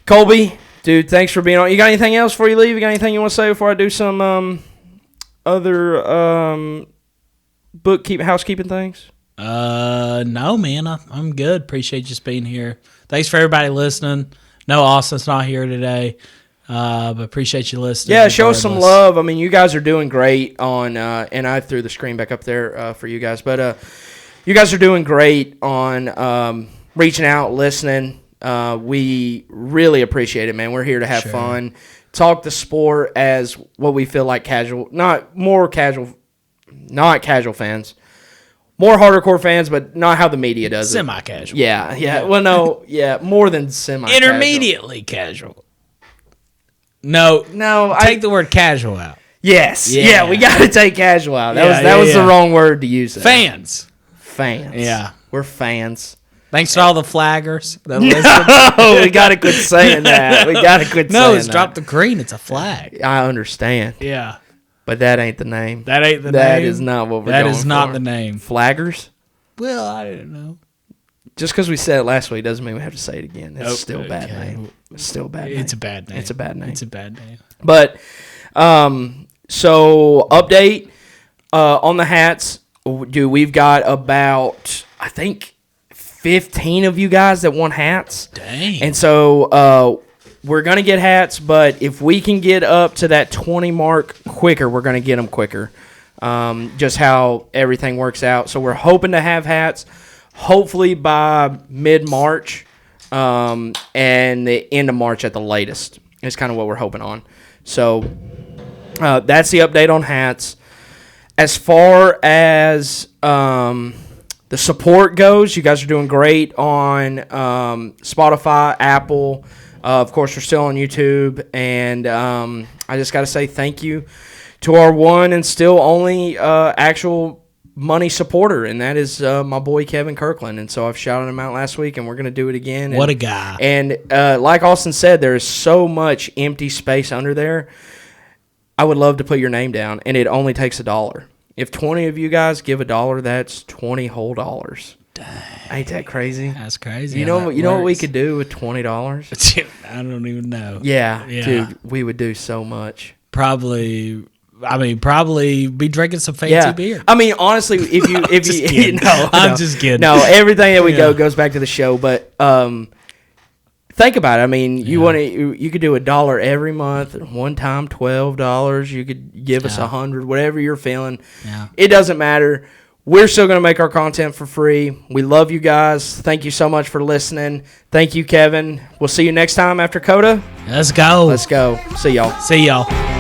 B: Colby, dude, thanks for being on. You got anything else before you leave? You got anything you want to say before I do some other housekeeping things?
A: No, man, I'm good. Appreciate you just being here. Thanks for everybody listening. No, Austin's not here today, but appreciate you listening.
B: Yeah, show us some love. I mean, you guys are doing great on, and I threw the screen back up there for you guys, but you guys are doing great on reaching out, listening. We really appreciate it, man. We're here to have fun, talk the sport as what we feel like not casual fans. More hardcore fans, but not how the media does it.
A: Semi-casual.
B: Yeah. Well, no, more than semi-casual.
A: Intermediately casual. No, take the word casual out.
B: Yes. Yeah, we got to take casual out. That was the wrong word to use.
A: Fans.
B: Yeah. We're fans.
A: Thanks to all the flaggers that
B: listen. We got to quit saying that.
A: No, it's drop the green. It's a flag.
B: I understand.
A: Yeah.
B: But that ain't the name.
A: That
B: is not what we're going for.
A: That is not the name.
B: Flaggers?
A: Well, I didn't know.
B: Just because we said it last week doesn't mean we have to say it again. It's still a bad name. It's still a bad name.
A: It's a bad name.
B: It's a bad name.
A: It's a bad name.
B: But, so, update on the hats. Dude, we've got about, I think, 15 of you guys that want hats.
A: Dang.
B: And so, we're going to get hats, but if we can get up to that 20 mark quicker, we're going to get them quicker. Just how everything works out. So we're hoping to have hats hopefully by mid-March and the end of March at the latest. Is kind of what we're hoping on. So that's the update on hats. As far as the support goes, you guys are doing great on Spotify, Apple. Of course, we're still on YouTube, and I just got to say thank you to our one and still only actual money supporter, and that is my boy Kevin Kirkland. And so I've shouted him out last week, and we're going to do it again.
A: What a guy.
B: And like Austin said, there is so much empty space under there. I would love to put your name down, and it only takes $1. If 20 of you guys give $1, that's 20 whole dollars. Dang. Ain't that crazy?
A: That's crazy.
B: You know what we could do with $20?
A: I don't even know.
B: Yeah, dude, we would do so much.
A: Probably be drinking some fancy beer.
B: I mean, honestly, if you
A: I'm just kidding.
B: No, everything that we goes back to the show, but think about it. I mean, you could do $1 every month, one time $12. You could give us $100, whatever you're feeling.
A: Yeah.
B: It doesn't matter. We're still going to make our content for free. We love you guys. Thank you so much for listening. Thank you, Kevin. We'll see you next time after COTA.
A: Let's go.
B: See y'all.
A: See y'all.